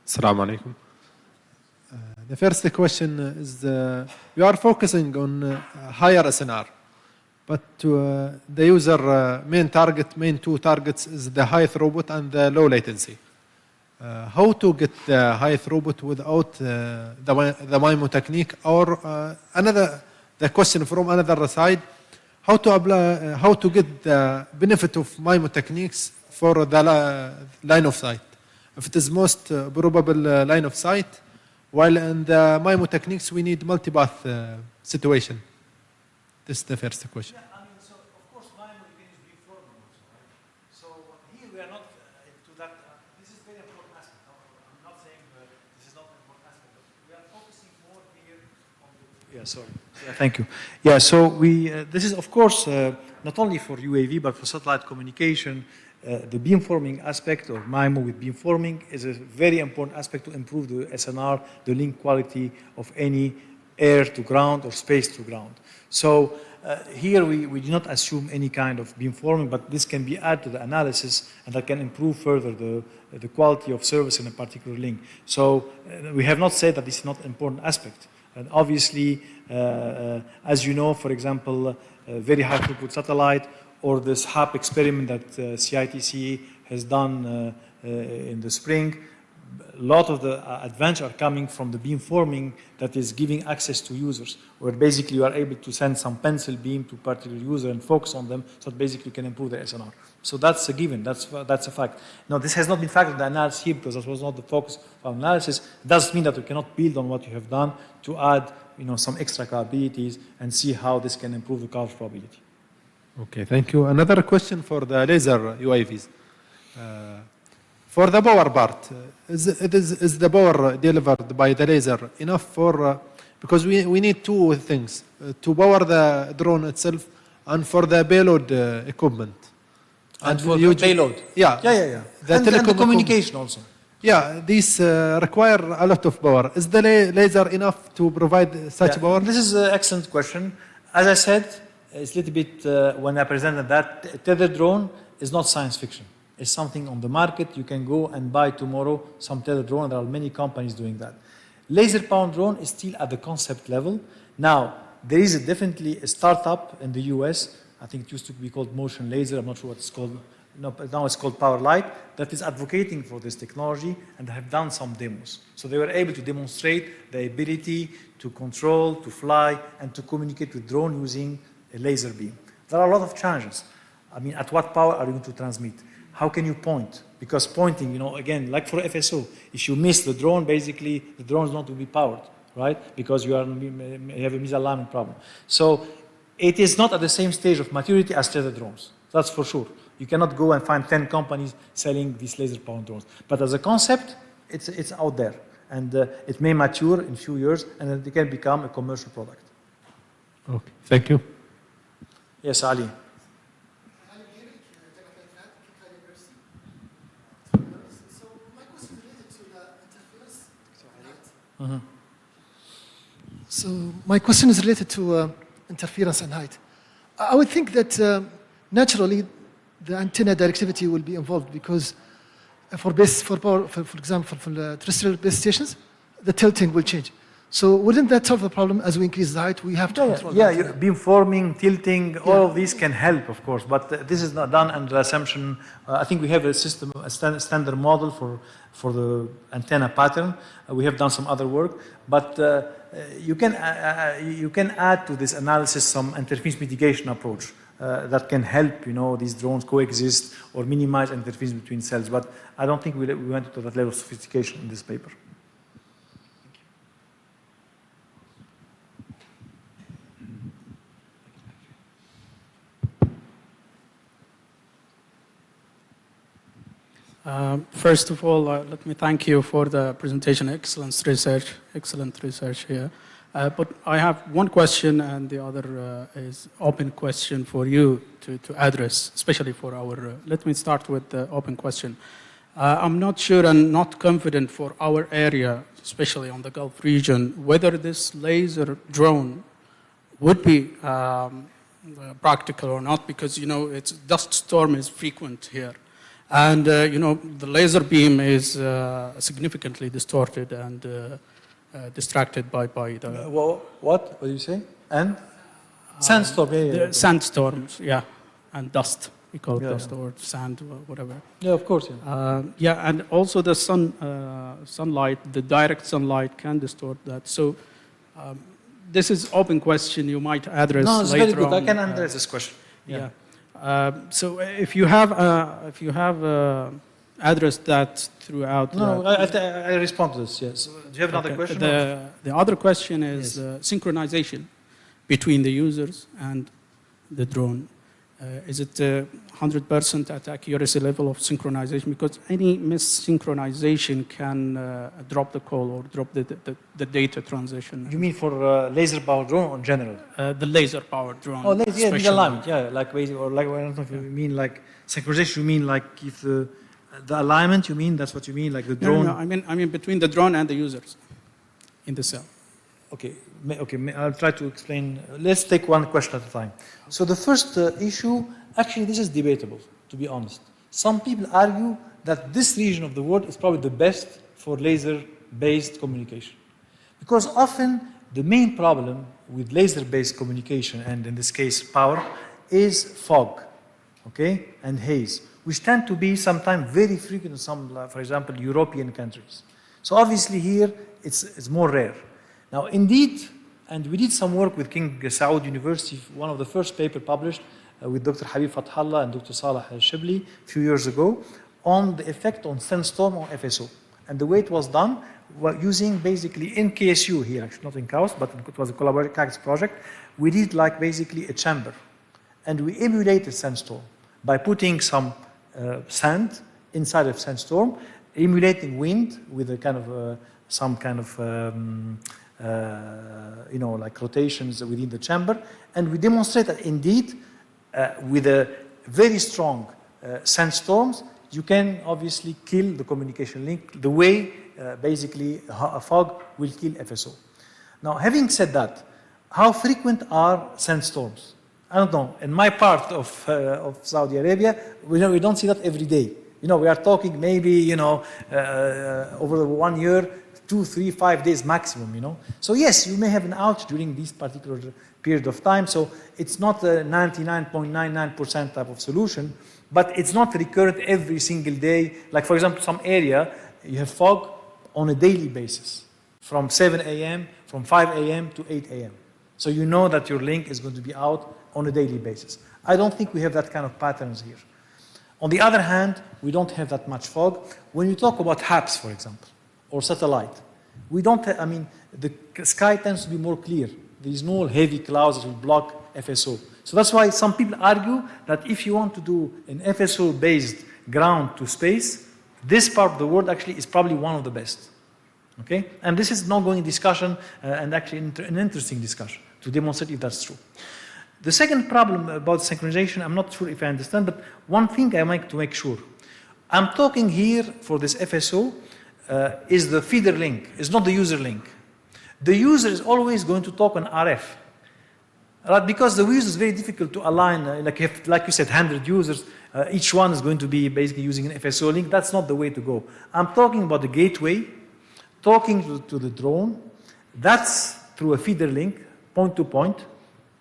Speaker 3: Assalamu alaikum. The first question is, you are focusing on higher SNR, but the user main two targets is the high throughput and the low latency. How to get the high throughput without the MIMO technique, or the question from another side, how to get the benefit of MIMO techniques for the line of sight? If it is most probable line of sight, while in the MIMO techniques we need multipath situation. This is the first question.
Speaker 2: Yeah, I mean, so of course MIMO you can use beamforming also, right? So here we are not into that. This is very important aspect. I'm not saying this is not an important aspect, but we are focusing more here on the. Yeah, sorry. Yeah, thank you. Yeah, so this is of course not only for UAV but for satellite communication. The beamforming aspect, or MIMO with beamforming, is a very important aspect to improve the SNR, the link quality of any air to ground or space to ground. So here we do not assume any kind of beamforming, but this can be added to the analysis, and that can improve further the quality of service in a particular link. So we have not said that this is not an important aspect. And obviously, as you know, for example, very high throughput satellite, or this HAP experiment that CITC has done in the spring, a lot of the advantage are coming from the beamforming that is giving access to users, where basically you are able to send some pencil beam to a particular user and focus on them, so that basically you can improve the SNR. So that's a given, that's a fact. Now, this has not been factored in the analysis here because that was not the focus of analysis. It doesn't mean that we cannot build on what you have done to add some extra capabilities and see how this can improve the coverage probability.
Speaker 3: Okay, thank you. Another question for the laser UAVs. For the power part, is the power delivered by the laser enough for, because we need two things, to power the drone itself and for the payload equipment.
Speaker 2: And for the payload?
Speaker 3: Yeah.
Speaker 2: And the communication also.
Speaker 3: Yeah, these require a lot of power. Is the laser enough to provide such power?
Speaker 2: This is an excellent question. As I said, it's a little bit, when I presented that, Tether Drone is not science fiction. It's something on the market. You can go and buy tomorrow some Tether Drone. There are many companies doing that. Laser-powered drone is still at the concept level. Now, there is definitely a startup in the US, I think it used to be called Motion Laser, I'm not sure what it's called, no, but now it's called Power Light, that is advocating for this technology and have done some demos. So they were able to demonstrate the ability to control, to fly, and to communicate with drone using a laser beam. There are a lot of challenges. I mean, at what power are you going to transmit? How can you point? Because pointing, again, like for FSO, if you miss the drone, basically the drone is not going to be powered, right? Because you have a misalignment problem. So it is not at the same stage of maturity as Tether drones. That's for sure. You cannot go and find 10 companies selling these laser-powered drones. But as a concept, it's out there. And it may mature in a few years, and then it can become a commercial product.
Speaker 3: Okay, thank you.
Speaker 2: Yes, Ali.
Speaker 4: So my question is related to the My question is related to interference and height. I would think that naturally the antenna directivity will be involved because for example, for the terrestrial base stations, the tilting will change. So wouldn't that solve the problem as we increase the height? We have to control
Speaker 2: yeah,
Speaker 4: that.
Speaker 2: beamforming, tilting, all of these can help, of course, but this is not done under the assumption. I think we have a system, a standard model for the antenna pattern. We have done some other work, but you can add to this analysis some interference mitigation approach that can help, these drones coexist or minimize interference between cells. But I don't think we went to that level of sophistication in this paper.
Speaker 1: First of all, let me thank you for the presentation. Excellent research here. But I have one question, and the other is open question for you to address, especially for our. Let me start with the open question. I'm not sure and not confident for our area, especially on the Gulf region, whether this laser drone would be practical or not, because it's dust storm is frequent here. And, the laser beam is significantly distorted and distracted by the...
Speaker 2: What do you say? And? Sandstorm,
Speaker 1: Sandstorms, yeah. And dust. We call it dust or sand or whatever.
Speaker 2: Yeah, of course.
Speaker 1: Yeah, and also the sunlight, the direct sunlight can distort that. So this is open question you might address later on.
Speaker 2: No, it's very good. I can address this question.
Speaker 1: Yeah. So if you have addressed that throughout.
Speaker 2: No, I respond to this. Yes. Do you have another question?
Speaker 1: The other question is synchronization between the users and the drone. Is it 100% at accuracy level of synchronization? Because any missynchronization can drop the call or drop the data transition.
Speaker 2: You mean for laser-powered drone or in general?
Speaker 1: The laser-powered drone.
Speaker 2: Oh, the alignment, like basically, or like I don't know if you mean like synchronization. You mean like if the alignment? You mean that's what you mean, like the drone?
Speaker 1: No, I mean between the drone and the users in the cell.
Speaker 2: Okay, I'll try to explain. Let's take one question at a time. So the first issue, actually this is debatable, to be honest. Some people argue that this region of the world is probably the best for laser-based communication. Because often the main problem with laser-based communication, and in this case power, is fog, okay, and haze, which tend to be sometimes very frequent in some, for example, European countries. So obviously here it's more rare. Now, indeed, and we did some work with King Saud University, one of the first paper published with Dr. Habib Fathallah and Dr. Saleh Shibli a few years ago on the effect on sandstorm on FSO. And the way it was done, using basically in KSU here, actually not in KAUST, but it was a collaborative project, we did like basically a chamber. And we emulated sandstorm by putting some sand inside of sandstorm, emulating wind with a kind of some kind of like rotations within the chamber, and we demonstrate that indeed, with a very strong sandstorms, you can obviously kill the communication link the way basically a fog will kill FSO. Now, having said that, how frequent are sandstorms? I don't know. In my part of Saudi Arabia, we don't see that every day. We are talking maybe over 1 year. 2, 3, 5 days maximum, So yes, you may have an outage during this particular period of time. So it's not a 99.99% type of solution, but it's not recurrent every single day. Like for example, some area, you have fog on a daily basis from 7 a.m., from 5 a.m. to 8 a.m. So you know that your link is going to be out on a daily basis. I don't think we have that kind of patterns here. On the other hand, we don't have that much fog. When you talk about HAPS, for example, or satellite, we don't have, the sky tends to be more clear. There is no heavy clouds that will block FSO. So that's why some people argue that if you want to do an FSO-based ground to space, this part of the world actually is probably one of the best. Okay? And this is an ongoing discussion and actually an interesting discussion to demonstrate if that's true. The second problem about synchronization, I'm not sure if I understand, but one thing I like to make sure. I'm talking here for this FSO is the feeder link, it's not the user link. The user is always going to talk on RF. Right? Because the user is very difficult to align, like you said, 100 users, each one is going to be basically using an FSO link. That's not the way to go. I'm talking about the gateway, talking to the drone. That's through a feeder link, point to point,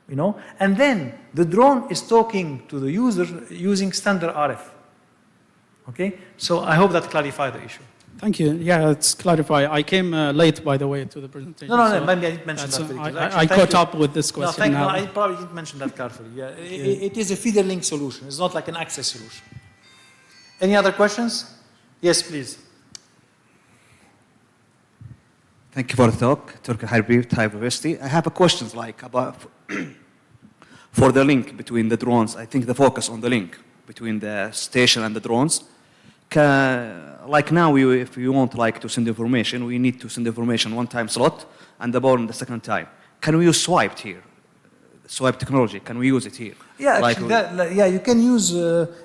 Speaker 2: you know, and then the drone is talking to the user using standard RF. Okay, so I hope that clarified the issue.
Speaker 5: Thank you. Yeah, let's clarify. I came late, by the way, to the presentation.
Speaker 2: No, maybe I didn't mention that. Very clearly.
Speaker 5: I caught up with this
Speaker 2: No,
Speaker 5: question now.
Speaker 2: I probably didn't mention that carefully. Yeah, it is a feeder link solution. It's not like an access solution. Any other questions? Yes, please.
Speaker 6: Thank you for the talk, Turkey University. I have a question like about for the link between the drones. I think the focus on the link between the station and the drones. Like now, if we want like to send information, we need to send information one time slot and the ball the second time. Can we use swiped here? Swipe technology, can we use it here?
Speaker 2: Yeah,
Speaker 6: like
Speaker 2: actually, you can use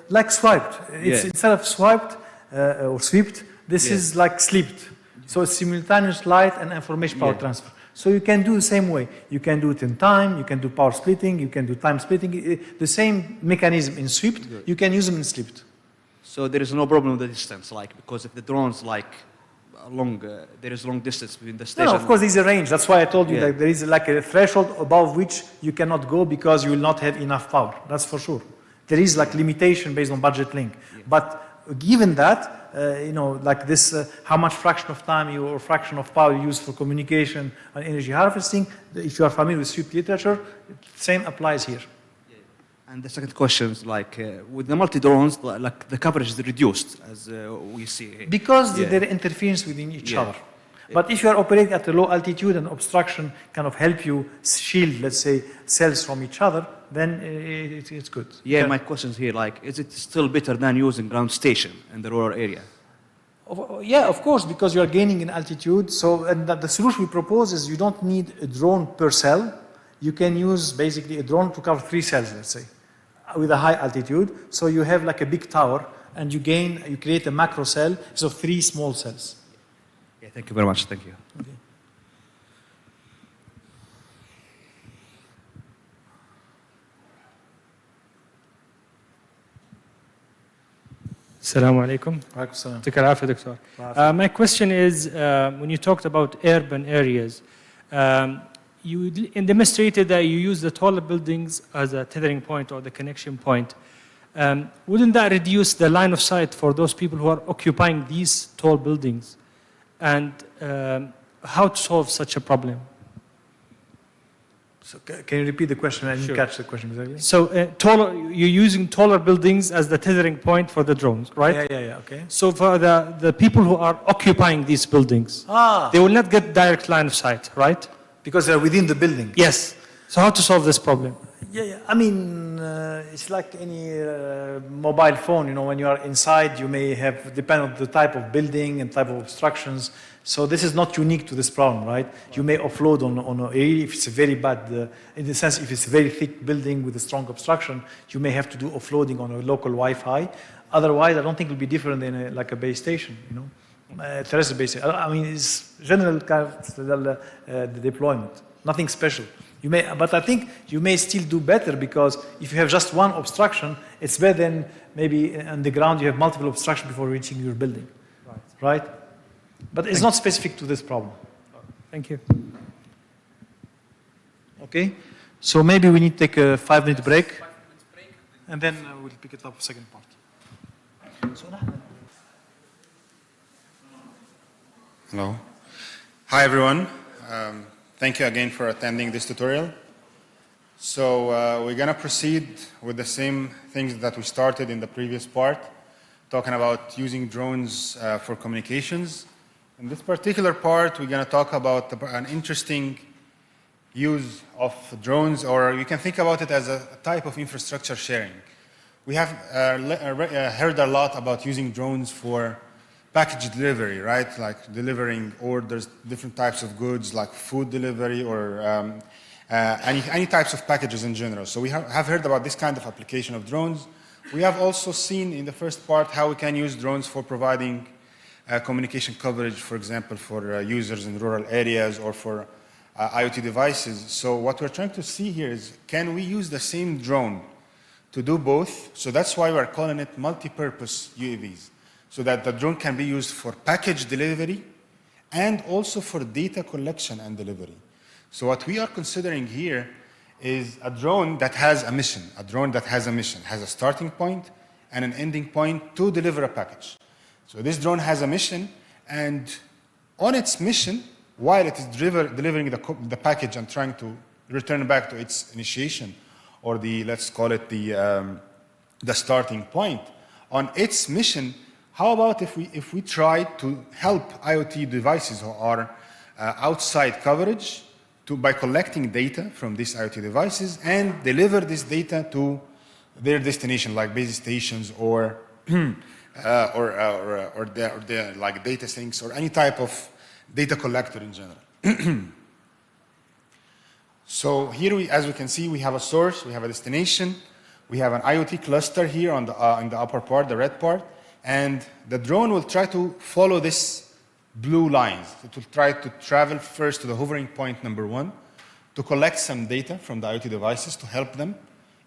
Speaker 2: like swiped. It's instead of swiped or swept, this is like slipped. So it's simultaneous light and information power transfer. So you can do the same way. You can do it in time, you can do power splitting, you can do time splitting. The same mechanism in swept, you can use them in slipped.
Speaker 6: So there is no problem with the distance, like, because if the drones like long, there is long distance between the station.
Speaker 2: No, of course, there's a range. That's why I told you that there is like a threshold above which you cannot go because you will not have enough power. That's for sure. There is like limitation based on budget link. But given that, you know, like this, how much fraction of time or fraction of power you use for communication and energy harvesting, if you are familiar with sweep literature, same applies here.
Speaker 6: And the second question is like, with the multi-drones, like the coverage is reduced, as we see here.
Speaker 2: Because there are interference within each other. But if you are operating at a low altitude and obstruction kind of help you shield, let's say, cells from each other, then it's good.
Speaker 6: Yeah, my question is here, like, is it still better than using ground station in the rural area?
Speaker 2: Yeah, of course, because you are gaining in altitude. So and the solution we propose is you don't need a drone per cell. You can use basically a drone to cover 3 cells, let's say, with a high altitude. So you have like a big tower and you create a macro cell, so 3 small cells.
Speaker 6: Yeah, thank you very much. Thank you.
Speaker 2: Okay.
Speaker 7: Assalamu alaikum. My question is, when you talked about urban areas, you demonstrated that you use the taller buildings as a tethering point or the connection point. Wouldn't that reduce the line of sight for those people who are occupying these tall buildings? And how to solve such a problem?
Speaker 2: So can you repeat the question? I didn't catch the question exactly.
Speaker 7: So you're using taller buildings as the tethering point for the drones, right?
Speaker 2: Yeah, okay.
Speaker 7: So for the people who are occupying these buildings, they will not get direct line of sight, right?
Speaker 2: Because they're within the building.
Speaker 7: Yes. So how to solve this problem?
Speaker 2: Yeah. I mean, it's like any mobile phone. You know, when you are inside, you may have, depend on the type of building and type of obstructions. So this is not unique to this problem, right? You may offload on a area if it's a very bad, in the sense if it's a very thick building with a strong obstruction, you may have to do offloading on a local Wi-Fi. Otherwise, I don't think it will be different than like a base station, you know. Terrestrial base station. I mean, it's general kind of the deployment, nothing special. You may, but I think you may still do better because if you have just one obstruction, it's better than maybe on the ground you have multiple obstructions before reaching your building, right? But it's not specific to this problem.
Speaker 7: Thank you.
Speaker 2: Okay, so maybe we need to take a 5-minute break, and then we'll pick it up second part.
Speaker 8: Hello. Hi, everyone. Thank you again for attending this tutorial. So we're going to proceed with the same things that we started in the previous part, talking about using drones for communications. In this particular part, we're going to talk about an interesting use of drones, or you can think about it as a type of infrastructure sharing. We have heard a lot about using drones for package delivery, right? Like delivering orders, different types of goods, like food delivery or any types of packages in general. So we have heard about this kind of application of drones. We have also seen in the first part how we can use drones for providing communication coverage, for example, for users in rural areas or for IoT devices. So what we're trying to see here is, can we use the same drone to do both? So that's why we're calling it multi-purpose UAVs, so that the drone can be used for package delivery and also for data collection and delivery. So what we are considering here is a drone that has a mission. A drone that has a mission, has a starting point and an ending point to deliver a package. So this drone has a mission, and on its mission, while it is delivering the package and trying to return back to its initiation, or let's call it the starting point, on its mission, how about if we try to help IoT devices who are outside coverage by collecting data from these IoT devices and deliver this data to their destination, like base stations or like data sinks or any type of data collector in general. So here, as we can see, we have a source, we have a destination, we have an IoT cluster here on in the upper part, the red part, and the drone will try to follow this blue lines. It will try to travel first to the hovering point number 1 to collect some data from the IoT devices to help them,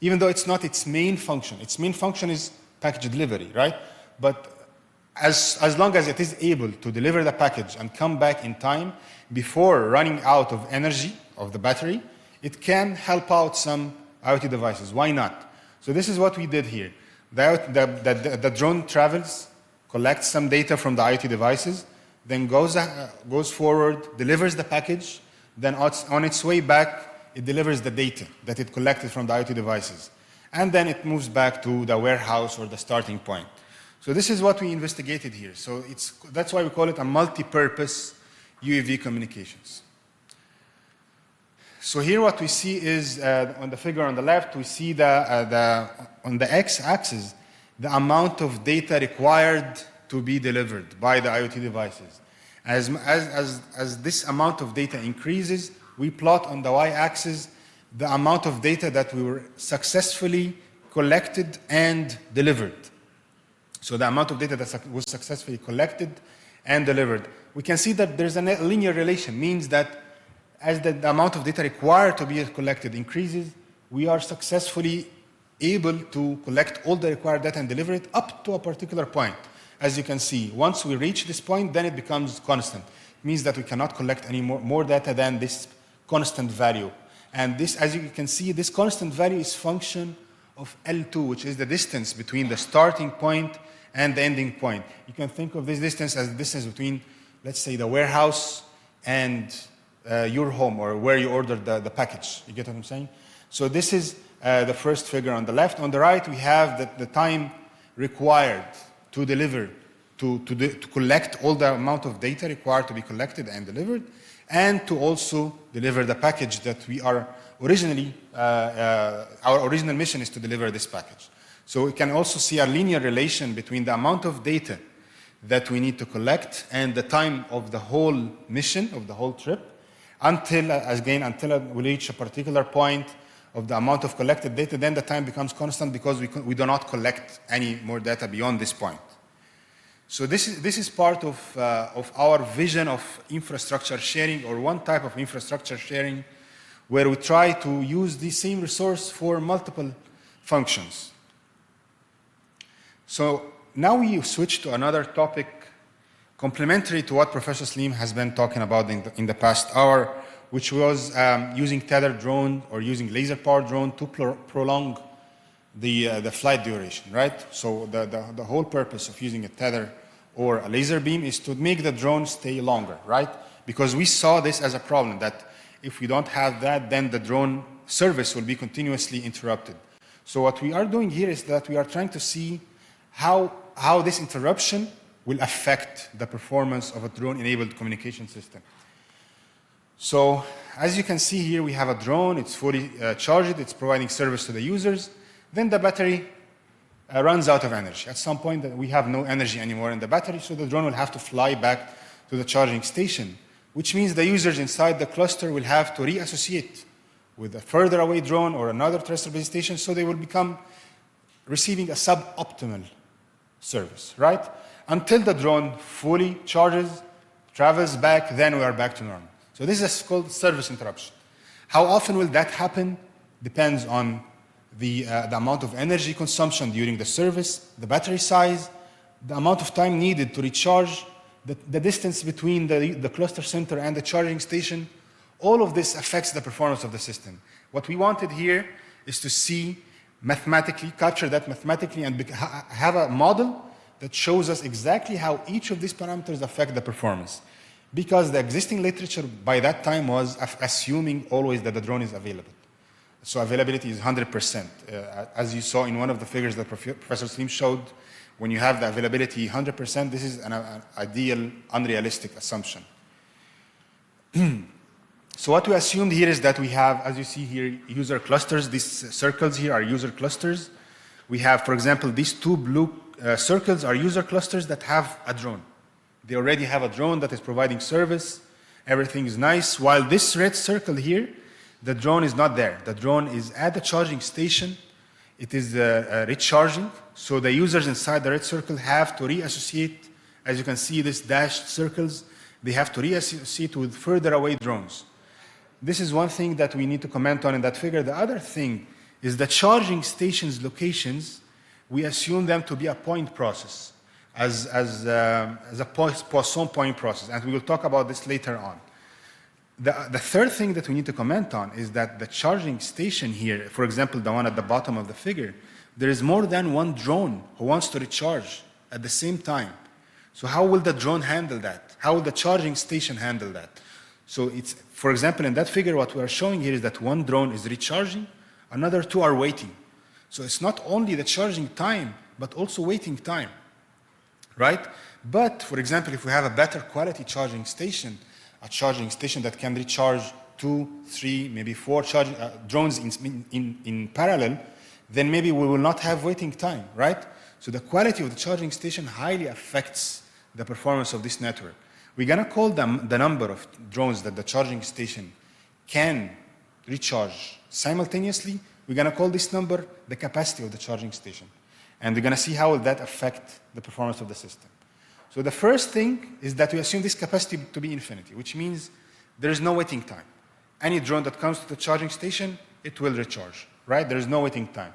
Speaker 8: even though it's not its main function. Its main function is package delivery, right? But as long as it is able to deliver the package and come back in time before running out of energy of the battery, it can help out some IoT devices. Why not? So this is what we did here. The drone travels, collects some data from the IoT devices, then goes forward, delivers the package, then on its way back, it delivers the data that it collected from the IoT devices. And then it moves back to the warehouse or the starting point. So this is what we investigated here. So that's why we call it a multi-purpose UAV communications. So here what we see is, on the figure on the left, we see on the x-axis, the amount of data required to be delivered by the IoT devices. As this amount of data increases, we plot on the y-axis the amount of data that we were successfully collected and delivered. So the amount of data that was successfully collected and delivered. We can see that there's a linear relation, means that as the amount of data required to be collected increases, we are successfully able to collect all the required data and deliver it up to a particular point. As you can see, once we reach this point, then it becomes constant. It means that we cannot collect any more data than this constant value. And this, as you can see, this constant value is function of L2, which is the distance between the starting point and the ending point. You can think of this distance as the distance between, let's say, the warehouse and your home, or where you ordered the package. You get what I'm saying? So this is the first figure on the left. On the right, we have the time required to deliver, to collect all the amount of data required to be collected and delivered, and to also deliver the package that we are originally, our original mission is to deliver this package. So we can also see a linear relation between the amount of data that we need to collect and the time of the whole mission, of the whole trip, until we reach a particular point of the amount of collected data. Then the time becomes constant because we do not collect any more data beyond this point. So this is part of our vision of infrastructure sharing, or one type of infrastructure sharing, where we try to use the same resource for multiple functions. So now we switch to another topic complementary to what Professor Slim has been talking about in the past hour, which was using Tether Drone or using laser-powered drone to prolong the flight duration, right? So the whole purpose of using a tether or a laser beam is to make the drone stay longer, right? Because we saw this as a problem, that if we don't have that, then the drone service will be continuously interrupted. So what we are doing here is that we are trying to see how this interruption will affect the performance of a drone-enabled communication system. So as you can see here, we have a drone, it's fully charged, it's providing service to the users. Then the battery runs out of energy. At some point, we have no energy anymore in the battery, so the drone will have to fly back to the charging station, which means the users inside the cluster will have to reassociate with a further away drone or another terrestrial base station, so they will become receiving a suboptimal service, right? Until the drone fully charges, travels back, then we are back to normal. So So this is called service interruption. How often will that happen? Depends on the amount of energy consumption during the service, the battery size, the amount of time needed to recharge, the distance between the cluster center and the charging station. All of this affects the performance of the system. What we wanted here is to see mathematically, capture that mathematically, and have a model that shows us exactly how each of these parameters affect the performance. Because the existing literature by that time was assuming always that the drone is available. So availability is 100%. As you saw in one of the figures that Professor Slim showed, when you have the availability 100%, this is an ideal, unrealistic assumption. So what we assumed here is that we have, as you see here, user clusters. These circles here are user clusters. We have, for example, these two blue circles are user clusters that have a drone. They already have a drone that is providing service. Everything is nice. While this red circle here, the drone is not there. The drone is at the charging station. It is recharging. So the users inside the red circle have to reassociate. As you can see, these dashed circles, they have to reassociate with further away drones. This is one thing that we need to comment on in that figure. The other thing is the charging stations locations, we assume them to be a point process, as a Poisson point process, and we will talk about this later on. The third thing that we need to comment on is that the charging station here, for example, the one at the bottom of the figure, there is more than one drone who wants to recharge at the same time. So how will the drone handle that? How will the charging station handle that? So it's, for example, in that figure, what we are showing here is that one drone is recharging, another two are waiting. So it's not only the charging time, but also waiting time, right? But, for example, if we have a better quality charging station, a charging station that can recharge 2, 3, maybe 4 charging drones in parallel, then maybe we will not have waiting time, right? So the quality of the charging station highly affects the performance of this network. We're going to call them the number of drones that the charging station can recharge simultaneously. We're going to call this number the capacity of the charging station. And we're going to see how will that affect the performance of the system. So the first thing is that we assume this capacity to be infinity, which means there is no waiting time. Any drone that comes to the charging station, it will recharge, right? There is no waiting time.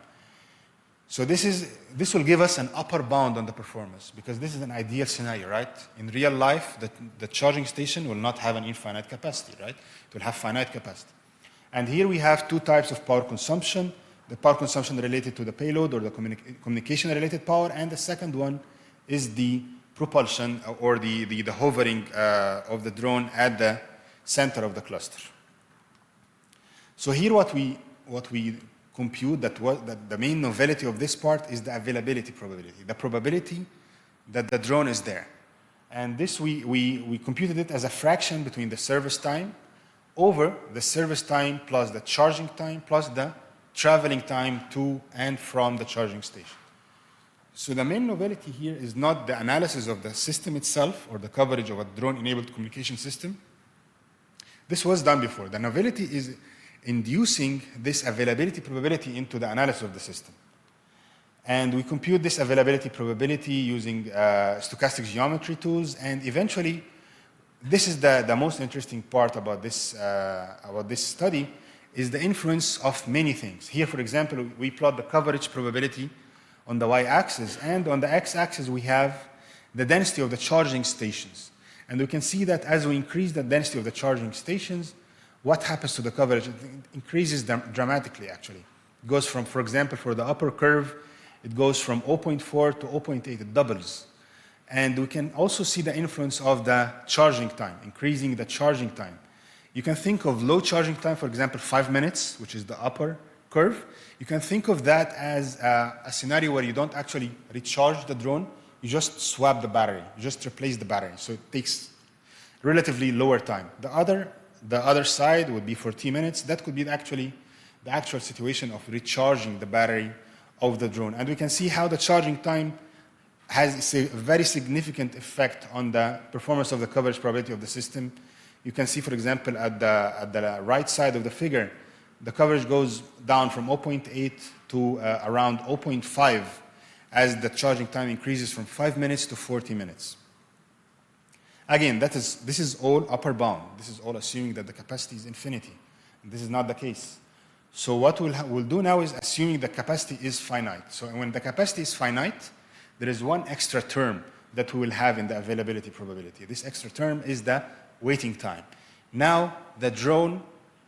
Speaker 8: So this will give us an upper bound on the performance, because this is an ideal scenario, right? In real life, the charging station will not have an infinite capacity, right? It will have finite capacity. And here we have two types of power consumption: the power consumption related to the payload or the communication-related power, and the second one is the propulsion or the hovering of the drone at the center of the cluster. So here what we compute that the main novelty of this part is the availability probability, the probability that the drone is there. And this we computed it as a fraction between the service time over the service time plus the charging time plus the traveling time to and from the charging station. So the main novelty here is not the analysis of the system itself or the coverage of a drone-enabled communication system. This was done before. The novelty is inducing this availability probability into the analysis of the system. And we compute this availability probability using stochastic geometry tools, and eventually, this is the most interesting part about this study, is the influence of many things. Here, for example, we plot the coverage probability on the y-axis, and on the x-axis we have the density of the charging stations. And we can see that as we increase the density of the charging stations, what happens to the coverage? It increases dramatically, actually. It goes from, for example, for the upper curve, it goes from 0.4 to 0.8, it doubles. And we can also see the influence of the charging time, increasing the charging time. You can think of low charging time, for example, 5 minutes, which is the upper curve. You can think of that as a scenario where you don't actually recharge the drone, you just swap the battery, you just replace the battery. So it takes relatively lower time. The other side would be 40 minutes. That could be actually the actual situation of recharging the battery of the drone. And we can see how the charging time has a very significant effect on the performance of the coverage probability of the system. You can see, for example, at the right side of the figure, the coverage goes down from 0.8 to around 0.5 as the charging time increases from 5 minutes to 40 minutes. Again, this is all upper bound. This is all assuming that the capacity is infinity. And this is not the case. So what we'll do now is assuming the capacity is finite. So when the capacity is finite, there is one extra term that we will have in the availability probability. This extra term is the waiting time. Now the drone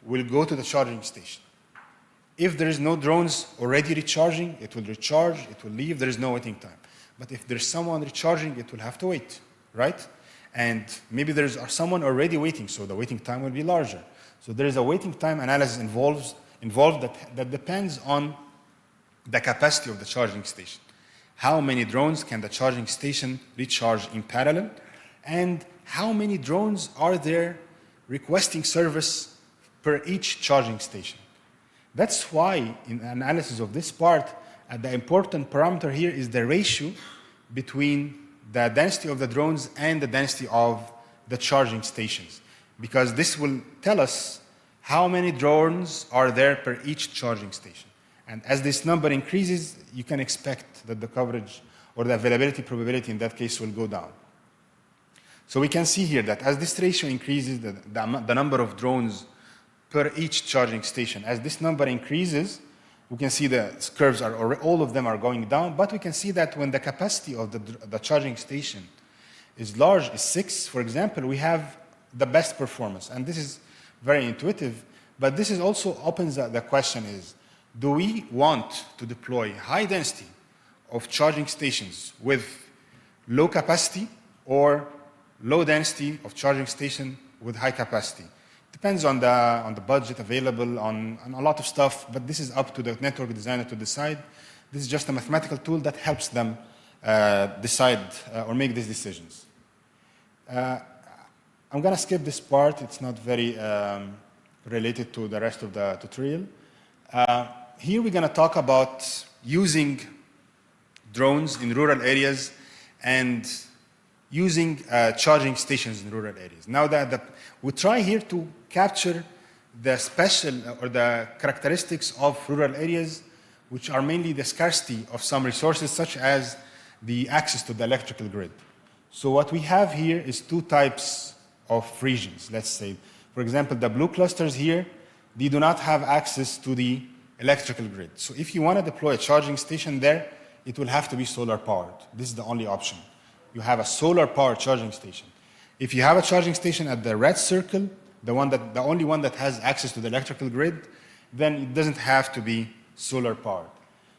Speaker 8: will go to the charging station. If there is no drones already recharging, it will recharge, it will leave, there is no waiting time. But if there's someone recharging, it will have to wait, right? And maybe there's someone already waiting, so the waiting time will be larger. So there is a waiting time analysis involved that depends on the capacity of the charging station. How many drones can the charging station recharge in parallel? And how many drones are there requesting service per each charging station? That's why in analysis of this part, the important parameter here is the ratio between the density of the drones and the density of the charging stations. Because this will tell us how many drones are there per each charging station. And as this number increases, you can expect that the coverage or the availability probability in that case will go down. So we can see here that as this ratio increases, the number of drones per each charging station, as this number increases, we can see the curves are, all of them are going down, but we can see that when the capacity of the charging station is large, is 6, for example, we have the best performance. And this is very intuitive, but this is also opens the question is, do we want to deploy high density of charging stations with low capacity or low density of charging station with high capacity? Depends on the budget available, on a lot of stuff, but this is up to the network designer to decide. This is just a mathematical tool that helps them decide or make these decisions. I'm going to skip this part. It's not very related to the rest of the tutorial. Here we're going to talk about using drones in rural areas and using charging stations in rural areas. Now we try here to capture the special or the characteristics of rural areas, which are mainly the scarcity of some resources, such as the access to the electrical grid. So what we have here is two types of regions, let's say. For example, the blue clusters here, they do not have access to the electrical grid. So if you want to deploy a charging station there, it will have to be solar powered. This is the only option. You have a solar powered charging station. If you have a charging station at the red circle, the only one that has access to the electrical grid, then it doesn't have to be solar powered.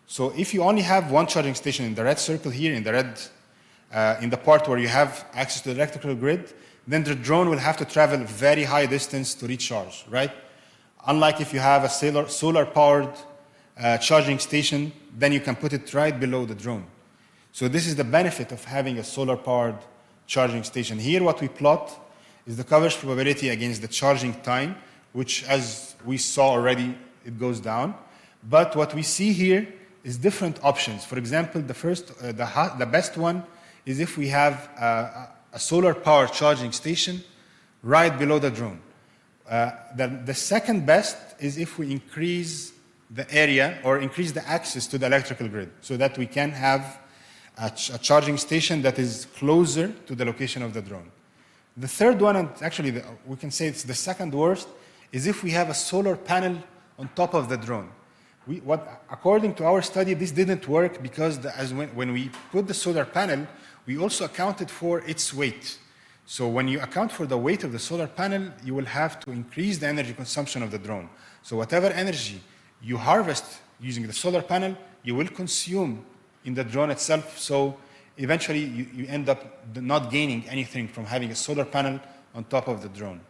Speaker 8: So if you only have one charging station in the red circle here, in the part where you have access to the electrical grid, then the drone will have to travel very high distance to recharge, right? Unlike if you have a solar powered charging station, then you can put it right below the drone. So this is the benefit of having a solar powered charging station. Here what we plot is the coverage probability against the charging time, which as we saw already, it goes down. But what we see here is different options. For example, the best one is if we have a solar powered charging station right below the drone. The second best is if we increase the area or increase the access to the electrical grid so that we can have a charging station that is closer to the location of the drone. The third one, and actually we can say it's the second worst, is if we have a solar panel on top of the drone. According to our study, this didn't work because when we put the solar panel, we also accounted for its weight. So when you account for the weight of the solar panel, you will have to increase the energy consumption of the drone. So whatever energy you harvest using the solar panel, you will consume in the drone itself. So eventually you end up not gaining anything from having a solar panel on top of the drone.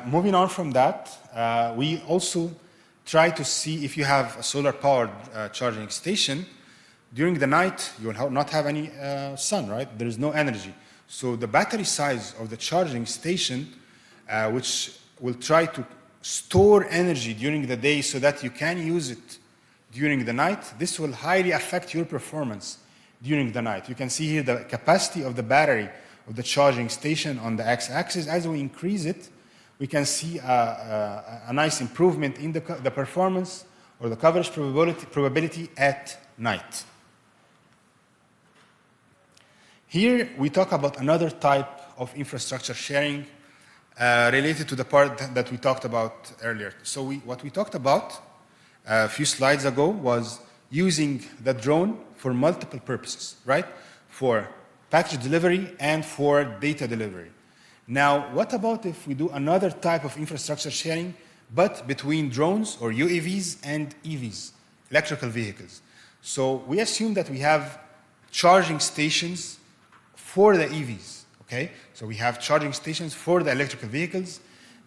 Speaker 8: Moving on from that, we also try to see if you have a solar powered charging station. During the night, you will not have any sun, right? There is no energy. So the battery size of the charging station, which will try to store energy during the day so that you can use it during the night, this will highly affect your performance during the night. You can see here the capacity of the battery of the charging station on the x-axis. As we increase it, we can see a nice improvement in the performance or the coverage probability at night. Here, we talk about another type of infrastructure sharing related to the part that we talked about earlier. So what we talked about a few slides ago was using the drone for multiple purposes, right? For package delivery and for data delivery. Now, what about if we do another type of infrastructure sharing, but between drones or UAVs and EVs, electrical vehicles? So we assume that we have charging stations for the EVs, okay? So we have charging stations for the electrical vehicles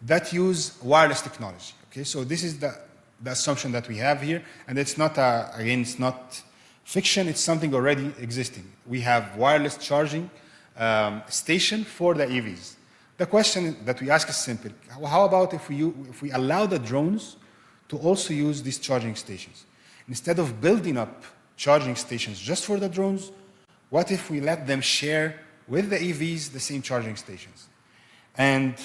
Speaker 8: that use wireless technology, okay? So this is the assumption that we have here, and it's not, again, it's not fiction, it's something already existing. We have wireless charging station for the EVs. The question that we ask is simple. How about if we allow the drones to also use these charging stations? Instead of building up charging stations just for the drones, what if we let them share with the EVs the same charging stations? And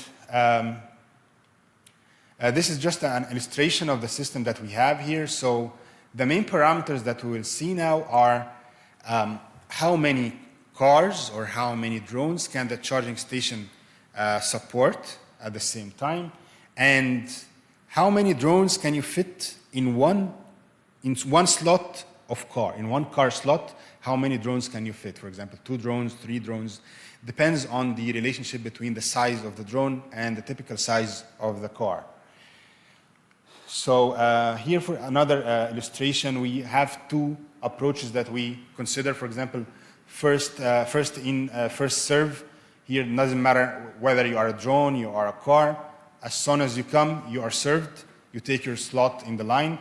Speaker 8: this is just an illustration of the system that we have here. So the main parameters that we will see now are how many cars or how many drones can the charging station support at the same time, and how many drones can you fit in one slot of car, in one car slot, how many drones can you fit? For example, 2 drones, 3 drones, depends on the relationship between the size of the drone and the typical size of the car. So here for another illustration, we have 2 approaches that we consider. For example, first in, first serve. Here it doesn't matter whether you are a drone, you are a car. As soon as you come, you are served. You take your slot in the line.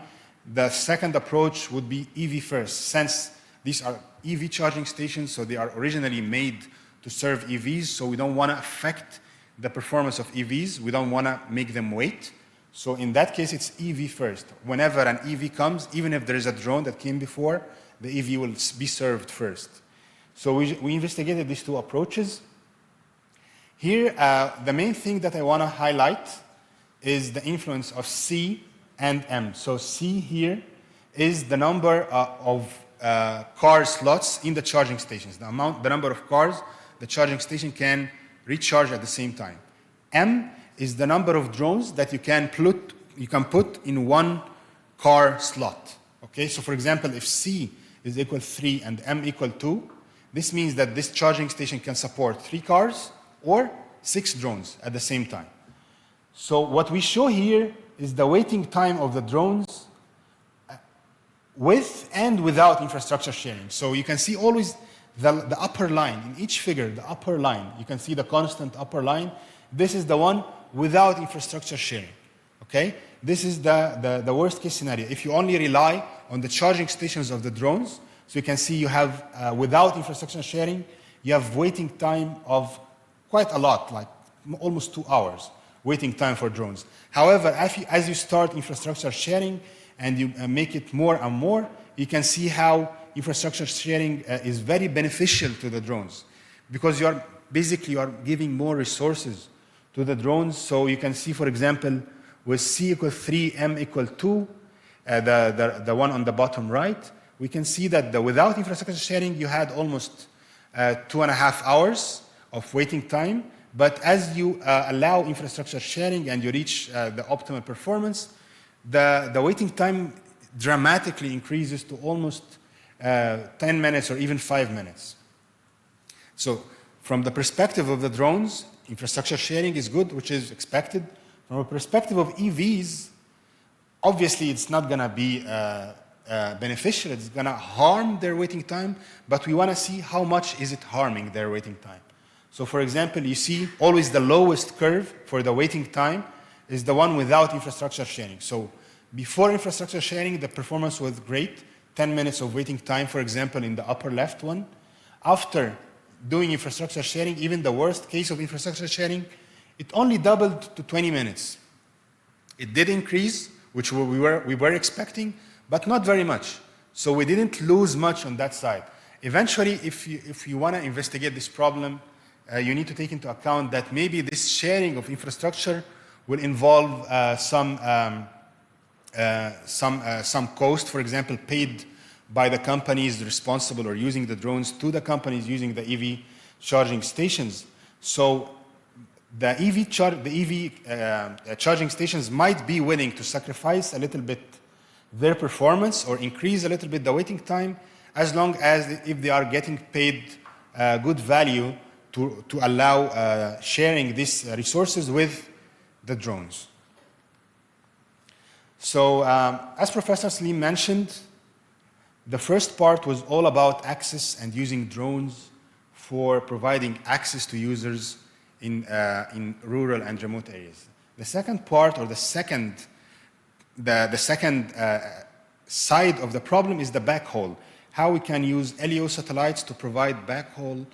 Speaker 8: The second approach would be EV first. Since these are EV charging stations, so they are originally made to serve EVs, so we don't want to affect the performance of EVs. We don't want to make them wait. So in that case, it's EV first. Whenever an EV comes, even if there is a drone that came before, the EV will be served first. So we investigated these 2 approaches. Here, the main thing that I want to highlight is the influence of C and M. So C here is the number of car slots in the charging stations, the number of cars the charging station can recharge at the same time. M is the number of drones that you can put in one car slot. Okay, so for example, if C is equal 3 and M equal 2, this means that this charging station can support 3 cars or 6 drones at the same time. So what we show here is the waiting time of the drones with and without infrastructure sharing. So you can see always the upper line. In each figure, the upper line, you can see the constant upper line. This is the one without infrastructure sharing. Okay? This is the worst case scenario. If you only rely on the charging stations of the drones, so you can see you have, without infrastructure sharing, you have waiting time of quite a lot, like almost 2 hours waiting time for drones. However, as you start infrastructure sharing and you make it more and more, you can see how infrastructure sharing is very beneficial to the drones, because you are giving more resources to the drones. So you can see, for example, with C equal 3, M equal 2, the one on the bottom right, we can see that without infrastructure sharing, you had almost 2.5 hours of waiting time. But as you allow infrastructure sharing and you reach the optimal performance, the waiting time dramatically increases to almost 10 minutes or even 5 minutes. So from the perspective of the drones, infrastructure sharing is good, which is expected. From a perspective of EVs, obviously it's not going to be beneficial. It's going to harm their waiting time, but we want to see how much is it harming their waiting time. So for example, you see always the lowest curve for the waiting time is the one without infrastructure sharing. So before infrastructure sharing, the performance was great, 10 minutes of waiting time, for example, in the upper left one. After doing infrastructure sharing, even the worst case of infrastructure sharing, it only doubled to 20 minutes. It did increase, which we were expecting, but not very much. So we didn't lose much on that side. Eventually, if you want to investigate this problem, you need to take into account that maybe this sharing of infrastructure will involve some cost, for example, paid by the companies responsible or using the drones to the companies using the EV charging stations. So the EV charging stations might be willing to sacrifice a little bit their performance or increase a little bit the waiting time, as long as if they are getting paid good value to allow sharing these resources with the drones. So as Professor Salim mentioned, the first part was all about access and using drones for providing access to users in rural and remote areas. The second part, or the second side of the problem, is the backhaul. How we can use LEO satellites to provide backhaul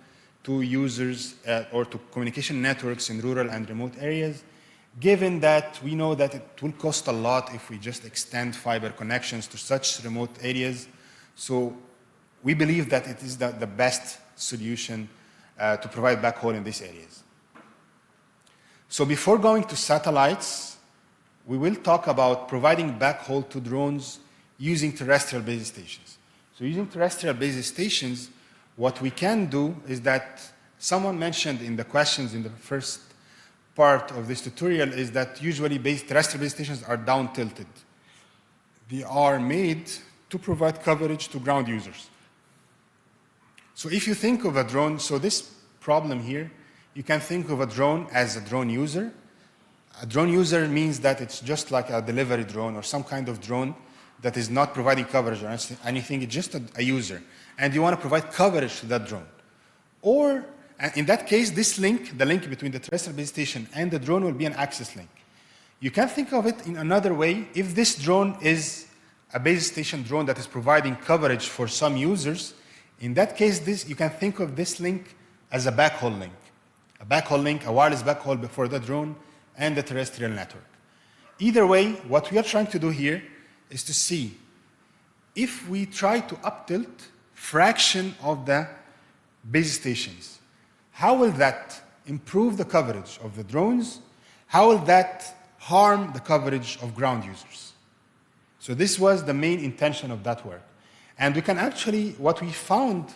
Speaker 8: to users or to communication networks in rural and remote areas, given that we know that it will cost a lot if we just extend fiber connections to such remote areas. So we believe that it is the best solution to provide backhaul in these areas. So before going to satellites, we will talk about providing backhaul to drones using terrestrial base stations. So using terrestrial base stations, what we can do is that someone mentioned in the questions in the first part of this tutorial is that usually terrestrial base stations are down tilted. They are made to provide coverage to ground users. So if you think of a drone, so this problem here, you can think of a drone as a drone user. A drone user means that it's just like a delivery drone or some kind of drone that is not providing coverage or anything, it's just a user. And you want to provide coverage to that drone. Or, in that case, this link, the link between the terrestrial base station and the drone, will be an access link. You can think of it in another way. If this drone is a base station drone that is providing coverage for some users, in that case, you can think of this link as a backhaul link. A backhaul link, a wireless backhaul before the drone and the terrestrial network. Either way, what we are trying to do here is to see if we try to uptilt fraction of the base stations, how will that improve the coverage of the drones? How will that harm the coverage of ground users? So this was the main intention of that work. And we can actually, what we found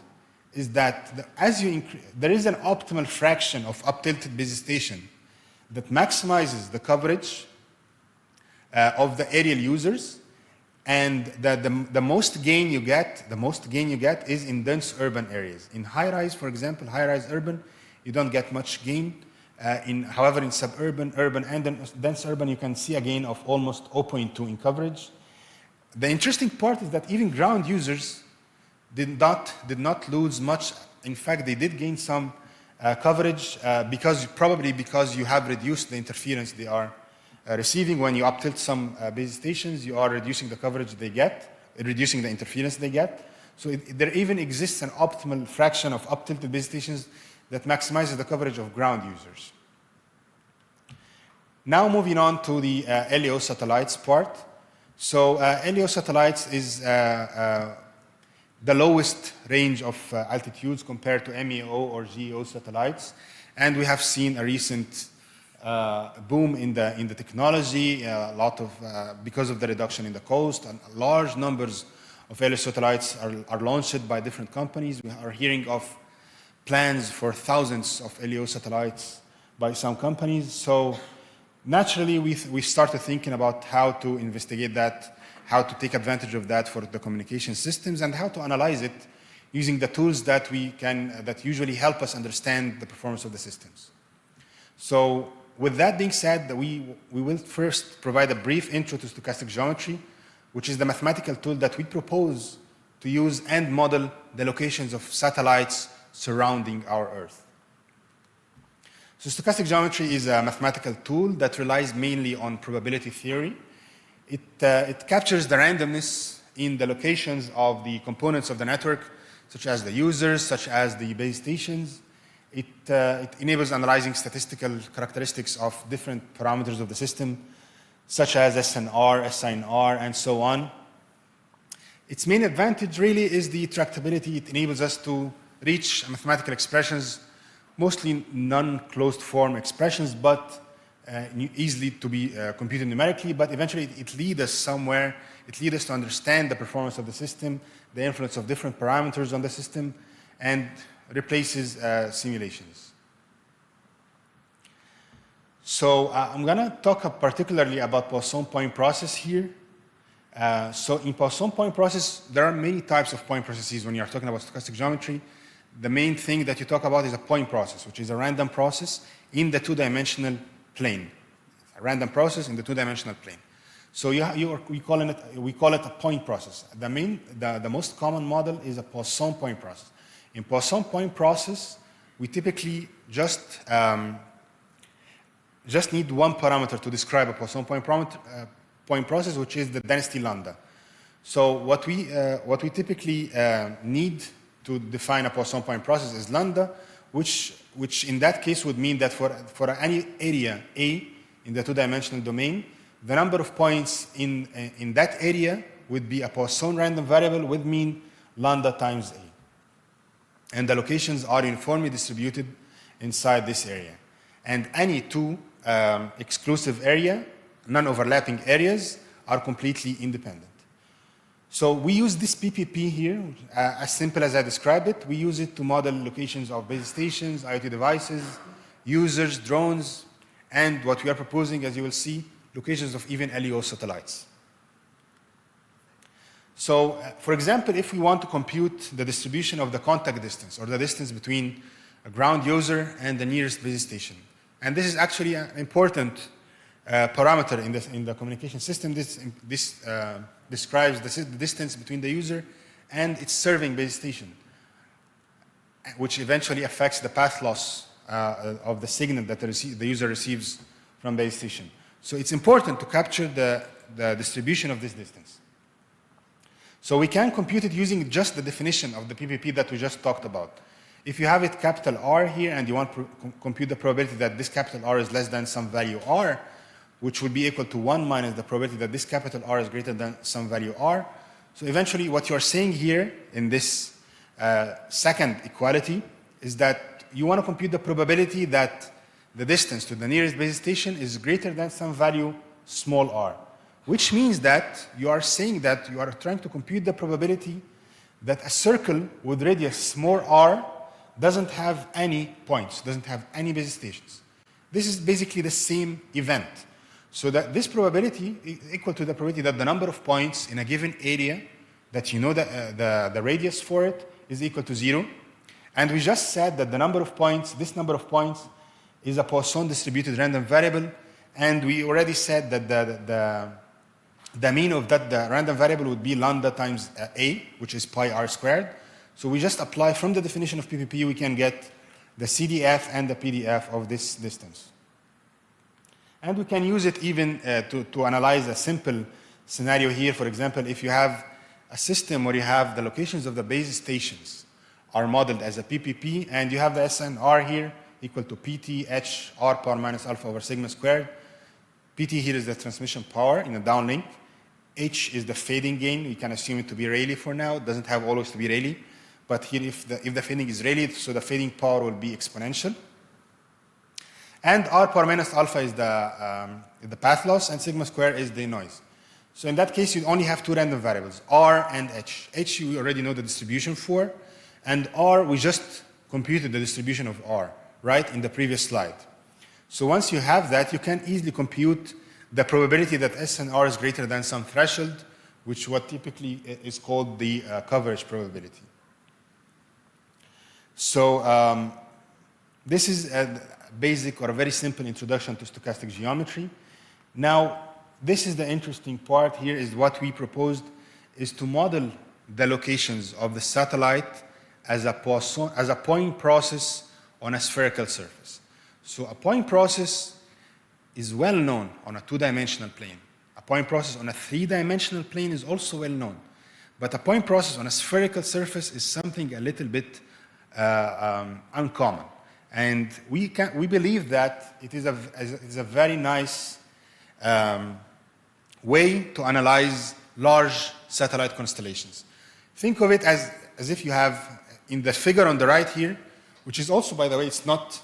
Speaker 8: is that there is an optimal fraction of uptilted base station that maximizes the coverage of the aerial users, and the most gain you get is in dense urban areas. In high-rise, for example, high-rise urban, you don't get much gain. However, in suburban, urban, and dense urban, you can see a gain of almost 0.2 in coverage. The interesting part is that even ground users did not lose much. In fact, they did gain some coverage probably because you have reduced the interference they are receiving. When you uptilt some base stations, you are reducing the coverage they get, reducing the interference they get. So there even exists an optimal fraction of uptilted base stations that maximizes the coverage of ground users. Now moving on to the LEO satellites part. So LEO satellites is the lowest range of altitudes compared to MEO or GEO satellites. And we have seen a recent boom in the technology, because of the reduction in the cost, and large numbers of LEO satellites are launched by different companies. We are hearing of plans for thousands of LEO satellites by some companies. So naturally, we started thinking about how to investigate that, how to take advantage of that for the communication systems, and how to analyze it using the tools that usually help us understand the performance of the systems. So with that being said, we will first provide a brief intro to stochastic geometry, which is the mathematical tool that we propose to use and model the locations of satellites surrounding our Earth. So stochastic geometry is a mathematical tool that relies mainly on probability theory. It captures the randomness in the locations of the components of the network, such as the users, such as the base stations. It enables analyzing statistical characteristics of different parameters of the system, such as SNR, SINR, and so on. Its main advantage really is the tractability. It enables us to reach mathematical expressions, mostly non-closed form expressions, but easily to be computed numerically, but eventually it leads us somewhere. It leads us to understand the performance of the system, the influence of different parameters on the system, and replaces simulations. So I'm going to talk particularly about Poisson point process here. So in Poisson point process, there are many types of point processes when you're talking about stochastic geometry. The main thing that you talk about is a point process, which is a random process in the two-dimensional plane. A random process in the two-dimensional plane. So we call it a point process. The most common model is a Poisson point process. In Poisson point process, we typically just need one parameter to describe a Poisson point process, which is the density lambda. So what we typically need to define a Poisson point process is lambda, which in that case would mean that for any area A in the two-dimensional domain, the number of points in that area would be a Poisson random variable with mean lambda times A. And the locations are uniformly distributed inside this area. And any two exclusive area, non-overlapping areas, are completely independent. So we use this PPP here, as simple as I described it. We use it to model locations of base stations, IoT devices, users, drones, and what we are proposing, as you will see, locations of even LEO satellites. So, for example, if we want to compute the distribution of the contact distance, or the distance between a ground user and the nearest base station, and this is actually an important parameter in the communication system. This describes the distance between the user and its serving base station, which eventually affects the path loss of the signal that the user receives from base station. So it's important to capture the distribution of this distance. So we can compute it using just the definition of the PPP that we just talked about. If you have it capital R here and you want to compute the probability that this capital R is less than some value R, which would be equal to 1 minus the probability that this capital R is greater than some value R. So eventually what you're saying here in this second equality is that you want to compute the probability that the distance to the nearest base station is greater than some value small r, which means that you are saying that you are trying to compute the probability that a circle with radius small r doesn't have any points, doesn't have any base stations. This is basically the same event. So that this probability is equal to the probability that the number of points in a given area that you know the radius for it is equal to 0. And we just said that the number of points, this number of points, is a Poisson distributed random variable. And we already said that the mean of the random variable would be lambda times A, which is pi r squared. So we just apply from the definition of PPP, we can get the CDF and the PDF of this distance. And we can use it even to analyze a simple scenario here. For example, if you have a system where you have the locations of the base stations are modeled as a PPP, and you have the SNR here equal to PT H R power minus alpha over sigma squared. PT here is the transmission power in a downlink. H is the fading gain. We can assume it to be Rayleigh for now. It doesn't have always to be Rayleigh. But here, if the fading is Rayleigh, so the fading power will be exponential. And R power minus alpha is the path loss, and sigma square is the noise. So in that case, you only have two random variables, R and H. H, we already know the distribution for, and R, we just computed the distribution of R, right, in the previous slide. So once you have that, you can easily compute the probability that S and R is greater than some threshold, which what typically is called the coverage probability. So this is a basic or a very simple introduction to stochastic geometry. Now, this is the interesting part here, is what we proposed is to model the locations of the satellite as a point process on a spherical surface. So a point process is well known on a two-dimensional plane. A point process on a three-dimensional plane is also well known. But a point process on a spherical surface is something a little bit uncommon. And we believe that it is a very nice way to analyze large satellite constellations. Think of it as if you have, in the figure on the right here, which is also, by the way, it's not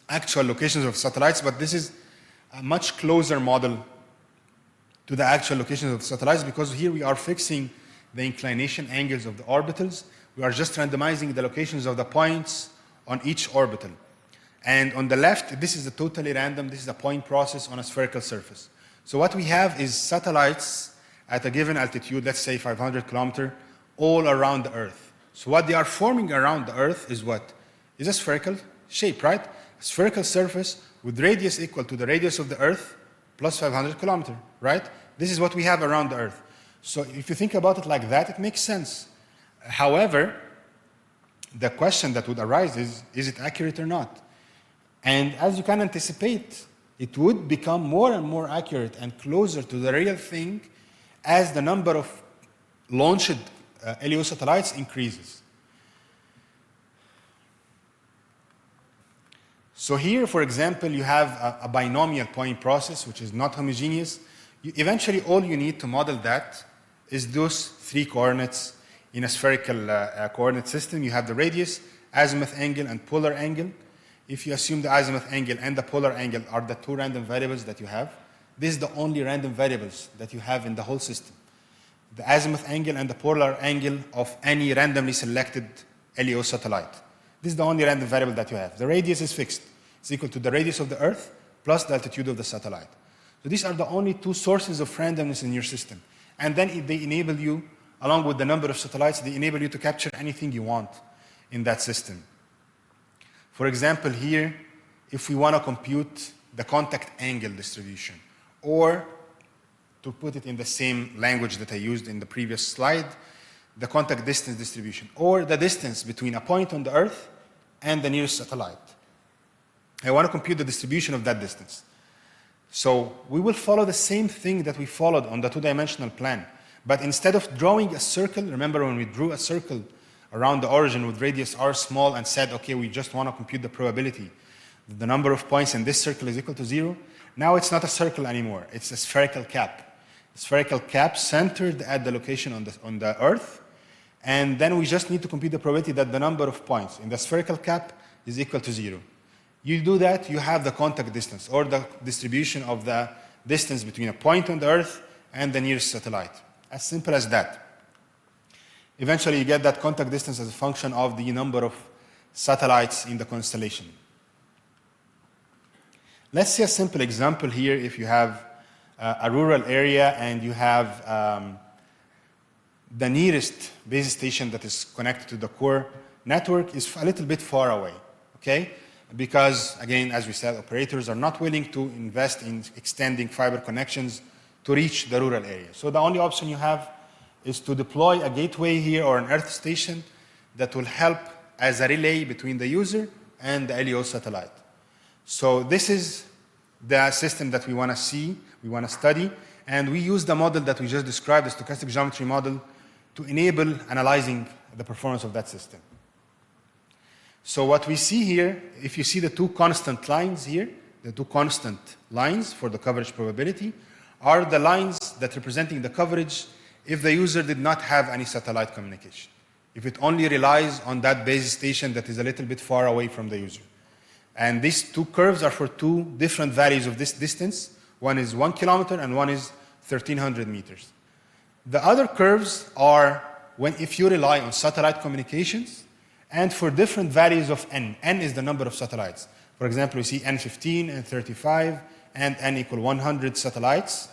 Speaker 8: actual locations of satellites, but this is a much closer model to the actual locations of satellites, because here we are fixing the inclination angles of the orbitals. We are just randomizing the locations of the points on each orbital. And on the left, this is a totally random, this is a point process on a spherical surface. So what we have is satellites at a given altitude, let's say 500 kilometers, all around the Earth. So what they are forming around the Earth is what? Is a spherical shape, right? A spherical surface with radius equal to the radius of the Earth plus 500 kilometers, right? This is what we have around the Earth. So if you think about it like that, it makes sense. However, the question that would arise is it accurate or not? And as you can anticipate, it would become more and more accurate and closer to the real thing as the number of launched LEO satellites increases. So here, for example, you have a binomial point process, which is not homogeneous. Eventually, all you need to model that is those three coordinates in a spherical coordinate system. You have the radius, azimuth angle, and polar angle. If you assume the azimuth angle and the polar angle are the two random variables that you have, this is the only random variables that you have in the whole system. The azimuth angle and the polar angle of any randomly selected LEO satellite. This is the only random variable that you have. The radius is fixed. It's equal to the radius of the Earth plus the altitude of the satellite. So these are the only two sources of randomness in your system. And then they enable you, along with the number of satellites, they enable you to capture anything you want in that system. For example, here, if we want to compute the contact angle distribution, or to put it in the same language that I used in the previous slide, the contact distance distribution, or the distance between a point on the Earth and the nearest satellite. I want to compute the distribution of that distance. So we will follow the same thing that we followed on the two-dimensional plan. But instead of drawing a circle, remember when we drew a circle around the origin with radius r small and said, okay, we just want to compute the probability that the number of points in this circle is equal to 0. Now it's not a circle anymore. It's a spherical cap. A spherical cap centered at the location on the Earth. And then we just need to compute the probability that the number of points in the spherical cap is equal to 0. You do that, you have the contact distance, or the distribution of the distance between a point on the Earth and the nearest satellite. As simple as that. Eventually, you get that contact distance as a function of the number of satellites in the constellation. Let's see a simple example here. If you have a rural area and you have the nearest base station that is connected to the core network is a little bit far away, okay? Because, again, as we said, operators are not willing to invest in extending fiber connections to reach the rural area. So the only option you have is to deploy a gateway here or an Earth station that will help as a relay between the user and the LEO satellite. So this is the system that we want to see, we want to study, and we use the model that we just described, the stochastic geometry model, to enable analyzing the performance of that system. So what we see here, if you see the two constant lines here, the two constant lines for the coverage probability, are the lines that representing the coverage if the user did not have any satellite communication. If it only relies on that base station that is a little bit far away from the user. And these two curves are for two different values of this distance. One is 1 kilometer and one is 1,300 meters. The other curves are if you rely on satellite communications and for different values of n. N is the number of satellites. For example, we see N15, N35, and N equal 100 satellites.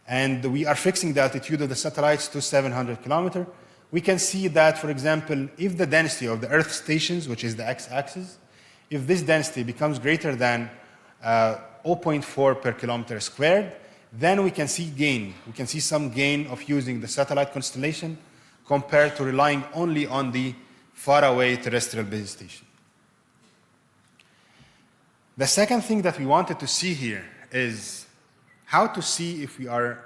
Speaker 8: And we are fixing the altitude of the satellites to 700 kilometers. We can see that, for example, if the density of the Earth stations, which is the x-axis, if this density becomes greater than 0.4 per kilometer squared, then we can see gain. We can see some gain of using the satellite constellation compared to relying only on the faraway terrestrial base station. The second thing that we wanted to see here is how to see if we are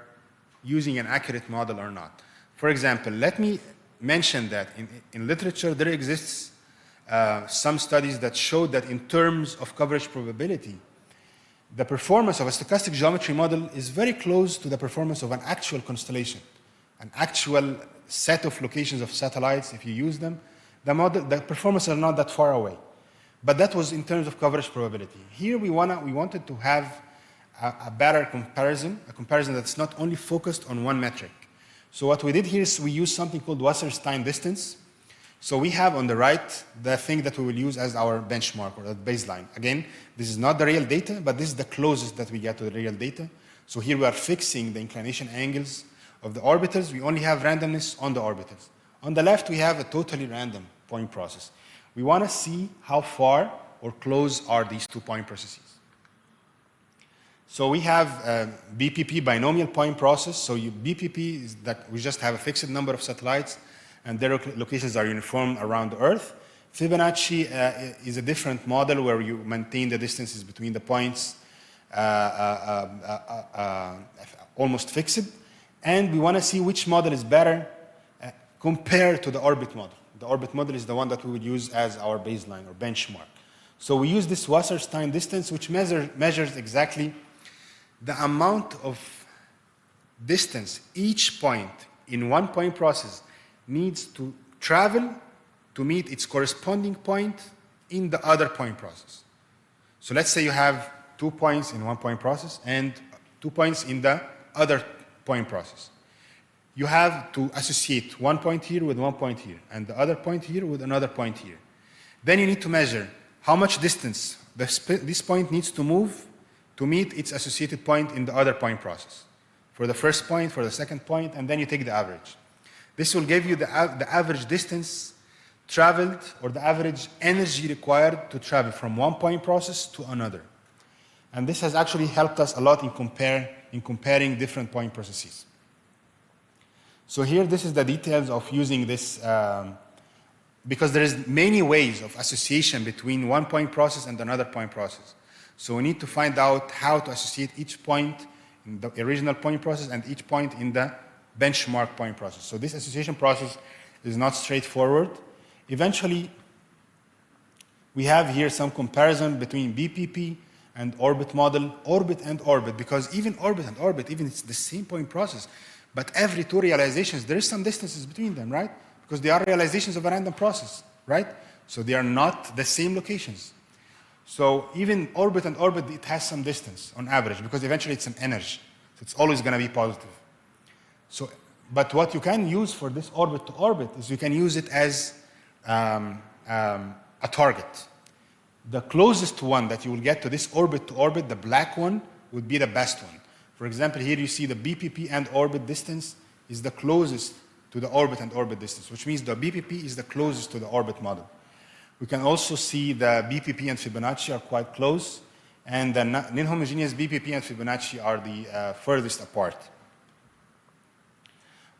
Speaker 8: using an accurate model or not. For example, let me mention that in literature there exists some studies that show that in terms of coverage probability, the performance of a stochastic geometry model is very close to the performance of an actual constellation, an actual set of locations of satellites. If you use them, the performances are not that far away. But that was in terms of coverage probability. Here we wanted to have a better comparison, a comparison that's not only focused on one metric. So what we did here is we used something called Wasserstein distance. So we have on the right the thing that we will use as our benchmark or the baseline. Again, this is not the real data, but this is the closest that we get to the real data. So here we are fixing the inclination angles of the orbitals. We only have randomness on the orbitals. On the left, we have a totally random point process. We want to see how far or close are these 2 point processes. So we have a BPP, binomial point process. So BPP is that we just have a fixed number of satellites and their locations are uniform around the Earth. Fibonacci is a different model where you maintain the distances between the points almost fixed. And we want to see which model is better compared to the orbit model. The orbit model is the one that we would use as our baseline or benchmark. So we use this Wasserstein distance, which measures exactly the amount of distance each point in 1 point process needs to travel to meet its corresponding point in the other point process. So let's say you have 2 points in 1 point process and 2 points in the other point process. You have to associate 1 point here with 1 point here and the other point here with another point here. Then you need to measure how much distance this point needs to move to meet its associated point in the other point process. For the first point, for the second point, and then you take the average. This will give you the average distance traveled or the average energy required to travel from 1 point process to another. And this has actually helped us a lot in comparing different point processes. So here, this is the details of using this, because there is many ways of association between 1 point process and another point process. So we need to find out how to associate each point in the original point process and each point in the benchmark point process. So this association process is not straightforward. Eventually, we have here some comparison between BPP and orbit model, orbit and orbit, because even orbit and orbit, even it's the same point process, but every 2 realizations, there is some distances between them, right? Because they are realizations of a random process, right? So they are not the same locations. So even orbit and orbit, it has some distance on average, because eventually it's an energy. So it's always going to be positive. So, but what you can use for this orbit to orbit is you can use it as a target. The closest one that you will get to this orbit to orbit, the black one, would be the best one. For example, here you see the BPP and orbit distance is the closest to the orbit and orbit distance, which means the BPP is the closest to the orbit model. We can also see the BPP and Fibonacci are quite close, and the non-homogeneous BPP and Fibonacci are the furthest apart.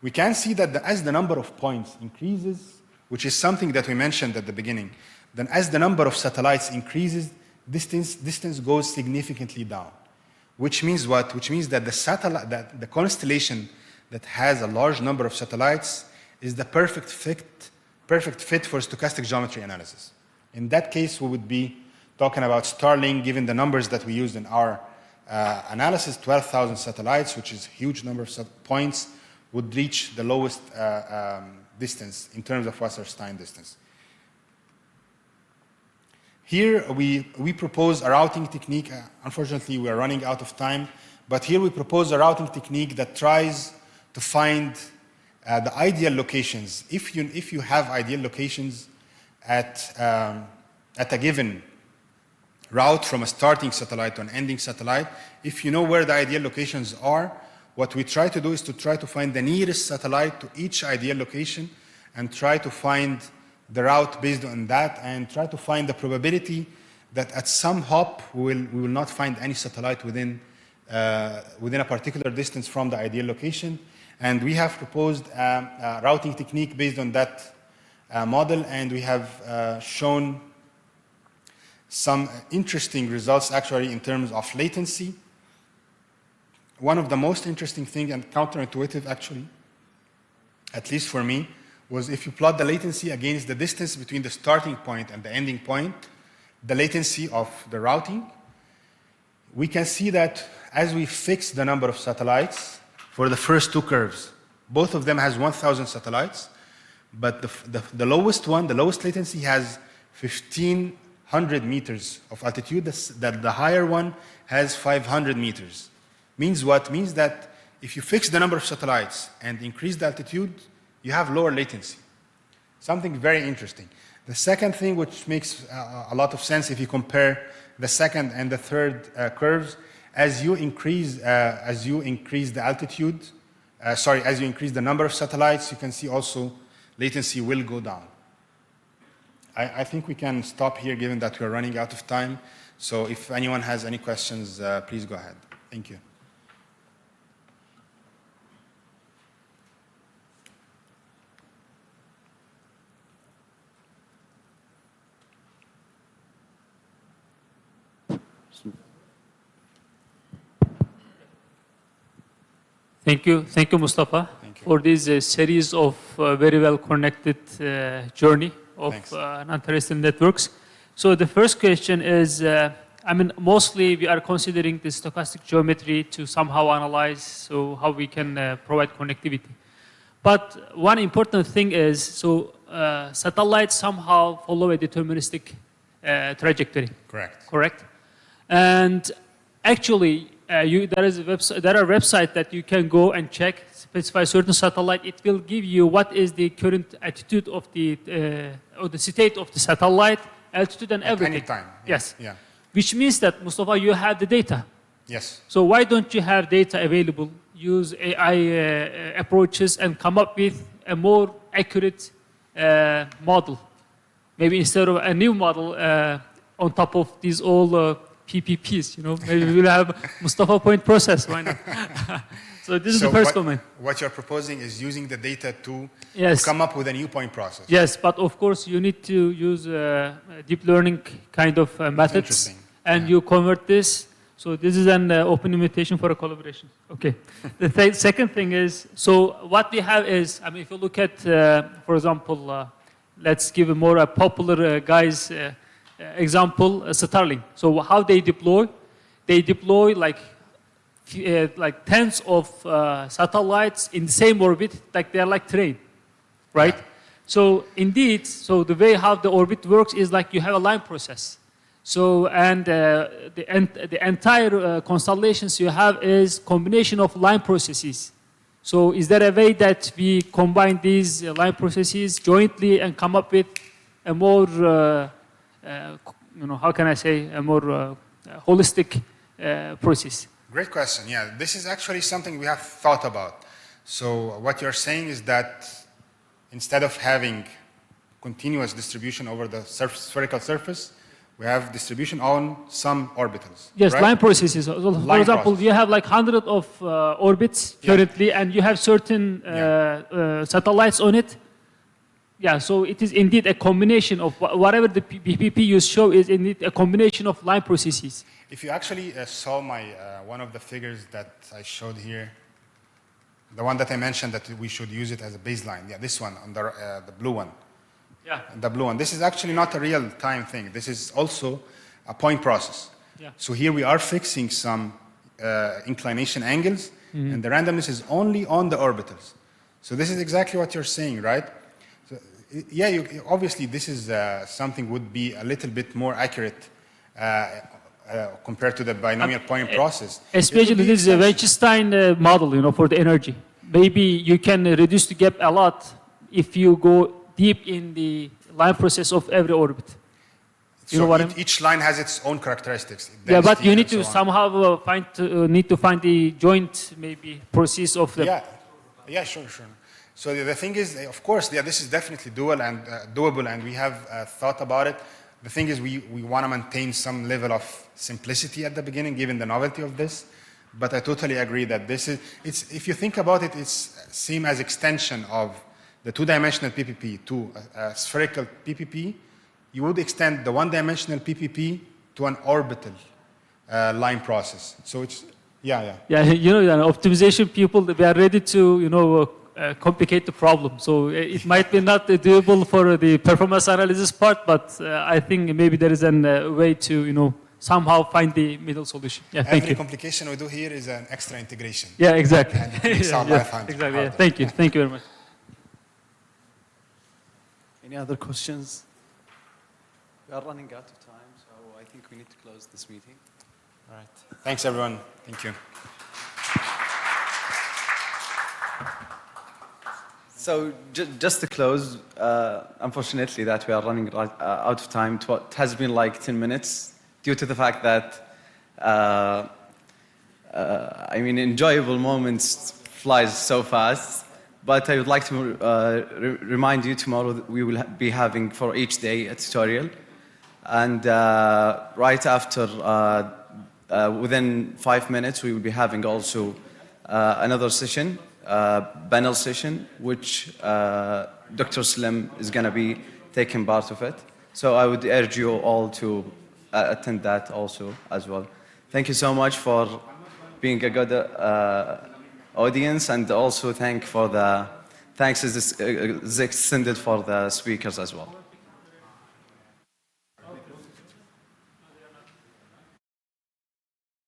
Speaker 8: We can see that as the number of points increases, which is something that we mentioned at the beginning, then as the number of satellites increases, distance goes significantly down. Which means what? Which means that the constellation that has a large number of satellites is the perfect fit for stochastic geometry analysis. In that case, we would be talking about Starlink, given the numbers that we used in our analysis, 12,000 satellites, which is a huge number of points, would reach the lowest distance in terms of Wasserstein distance. Here we propose a routing technique. Unfortunately, we are running out of time, but here we propose a routing technique that tries to find the ideal locations. If you have ideal locations at a given route from a starting satellite to an ending satellite, if you know where the ideal locations are, what we try to do is to try to find the nearest satellite to each ideal location and try to find the route based on that and try to find the probability that at some hop we will not find any satellite within a particular distance from the ideal location. And we have proposed a routing technique based on that model, and we have shown some interesting results actually in terms of latency. One of the most interesting things and counterintuitive actually, at least for me, was if you plot the latency against the distance between the starting point and the ending point, the latency of the routing, we can see that as we fix the number of satellites for the first 2 curves, both of them has 1,000 satellites, but the lowest one, the lowest latency has 1,500 meters of altitude, that the higher one has 500 meters. Means what? Means that if you fix the number of satellites and increase the altitude, you have lower latency. Something very interesting. The second thing which makes a lot of sense if you compare the second and the third curves, as you increase the altitude, as you increase the number of satellites, you can see also latency will go down. I think we can stop here given that we're running out of time. So if anyone has any questions, please go ahead. Thank you.
Speaker 9: Thank you, Mustafa, for this series of very well connected journey of non-terrestrial networks. So the first question is, I mean, mostly we are considering the stochastic geometry to somehow analyze so how we can provide connectivity. But one important thing is, so satellites somehow follow a deterministic trajectory. Correct. And actually, there are websites that you can go and check, specify certain satellite. It will give you what is the current attitude of or the state of the satellite, altitude and everything.
Speaker 8: At any time.
Speaker 9: Yes.
Speaker 8: Yeah.
Speaker 9: Which means that, Mustafa, you have the data.
Speaker 8: Yes.
Speaker 9: So why don't you have data available, use AI approaches and come up with a more accurate model? Maybe instead of a new model on top of these all PPPs, maybe we'll have Mustafa point process, why not? So this is the first comment.
Speaker 8: What you're proposing is using the data to
Speaker 9: Yes.
Speaker 8: come up with a new point process.
Speaker 9: Yes, but of course you need to use deep learning kind of methods,
Speaker 8: interesting.
Speaker 9: and you convert this. So this is an open invitation for a collaboration. Okay. The second thing is, so what we have is, I mean, if you look at, for example, let's give a more popular guy's example, Starlink. So how they deploy like tens of satellites in the same orbit, like they're like terrain, right? Yeah. So indeed, so the way how the orbit works is like you have a line process. So and the entire constellations you have is combination of line processes. So is there a way that we combine these line processes jointly and come up with a more how can I say, a more holistic process?
Speaker 8: Great question. Yeah, this is actually something we have thought about. So what you're saying is that instead of having continuous distribution over the spherical surface, we have distribution on some orbitals.
Speaker 9: Yes,
Speaker 8: right?
Speaker 9: line processes. For example, you have like hundreds of orbits currently, and you have certain satellites on it. Yeah, so it is indeed a combination of whatever the PPP you show is indeed a combination of line processes.
Speaker 8: If you actually saw my one of the figures that I showed here, the one that I mentioned that we should use it as a baseline. Yeah, this one, on the blue one.
Speaker 9: Yeah.
Speaker 8: The blue one. This is actually not a real-time thing. This is also a point process.
Speaker 9: Yeah.
Speaker 8: So here we are fixing some inclination angles, and the randomness is only on the orbitals. So this is exactly what you're saying, right? So, yeah, obviously this is something would be a little bit more accurate compared to the binomial point process.
Speaker 9: Especially this is a Wettstein model, for the energy. Maybe you can reduce the gap a lot if you go deep in the line process of every orbit. You know what I mean?
Speaker 8: Each line has its own characteristics.
Speaker 9: Yeah, but you need to somehow find the joint maybe process of the.
Speaker 8: Yeah, sure. So the thing is, of course, this is definitely doable, and we have thought about it. The thing is, we want to maintain some level of simplicity at the beginning, given the novelty of this. But I totally agree that if you think about it, it's same as extension of the two-dimensional PPP to a spherical PPP. You would extend the one-dimensional PPP to an orbital line process. So it's, Yeah,
Speaker 9: optimization people, they are ready to, complicate the problem. So it might be not doable for the performance analysis part, but I think maybe there is a way to, somehow find the middle solution. Yeah, thank you.
Speaker 8: Every complication we do here is an extra integration.
Speaker 9: Yeah, exactly.
Speaker 8: And it makes our life
Speaker 9: exactly. Yeah. Thank you very much.
Speaker 10: Any other questions? We are running out of time, so I think we need to close this meeting.
Speaker 8: All right. Thanks, everyone. Thank you.
Speaker 10: So just to close, unfortunately that we are running out of time. It has been like 10 minutes due to the fact that, I mean, enjoyable moments flies so fast. But I would like to remind you tomorrow that we will be having for each day a tutorial. And right after, within 5 minutes, we will be having also another session, panel session, which Dr. Slim is going to be taking part of it. So I would urge you all to attend that also as well. Thank you so much for being a good audience, and also thanks is extended for the speakers as well.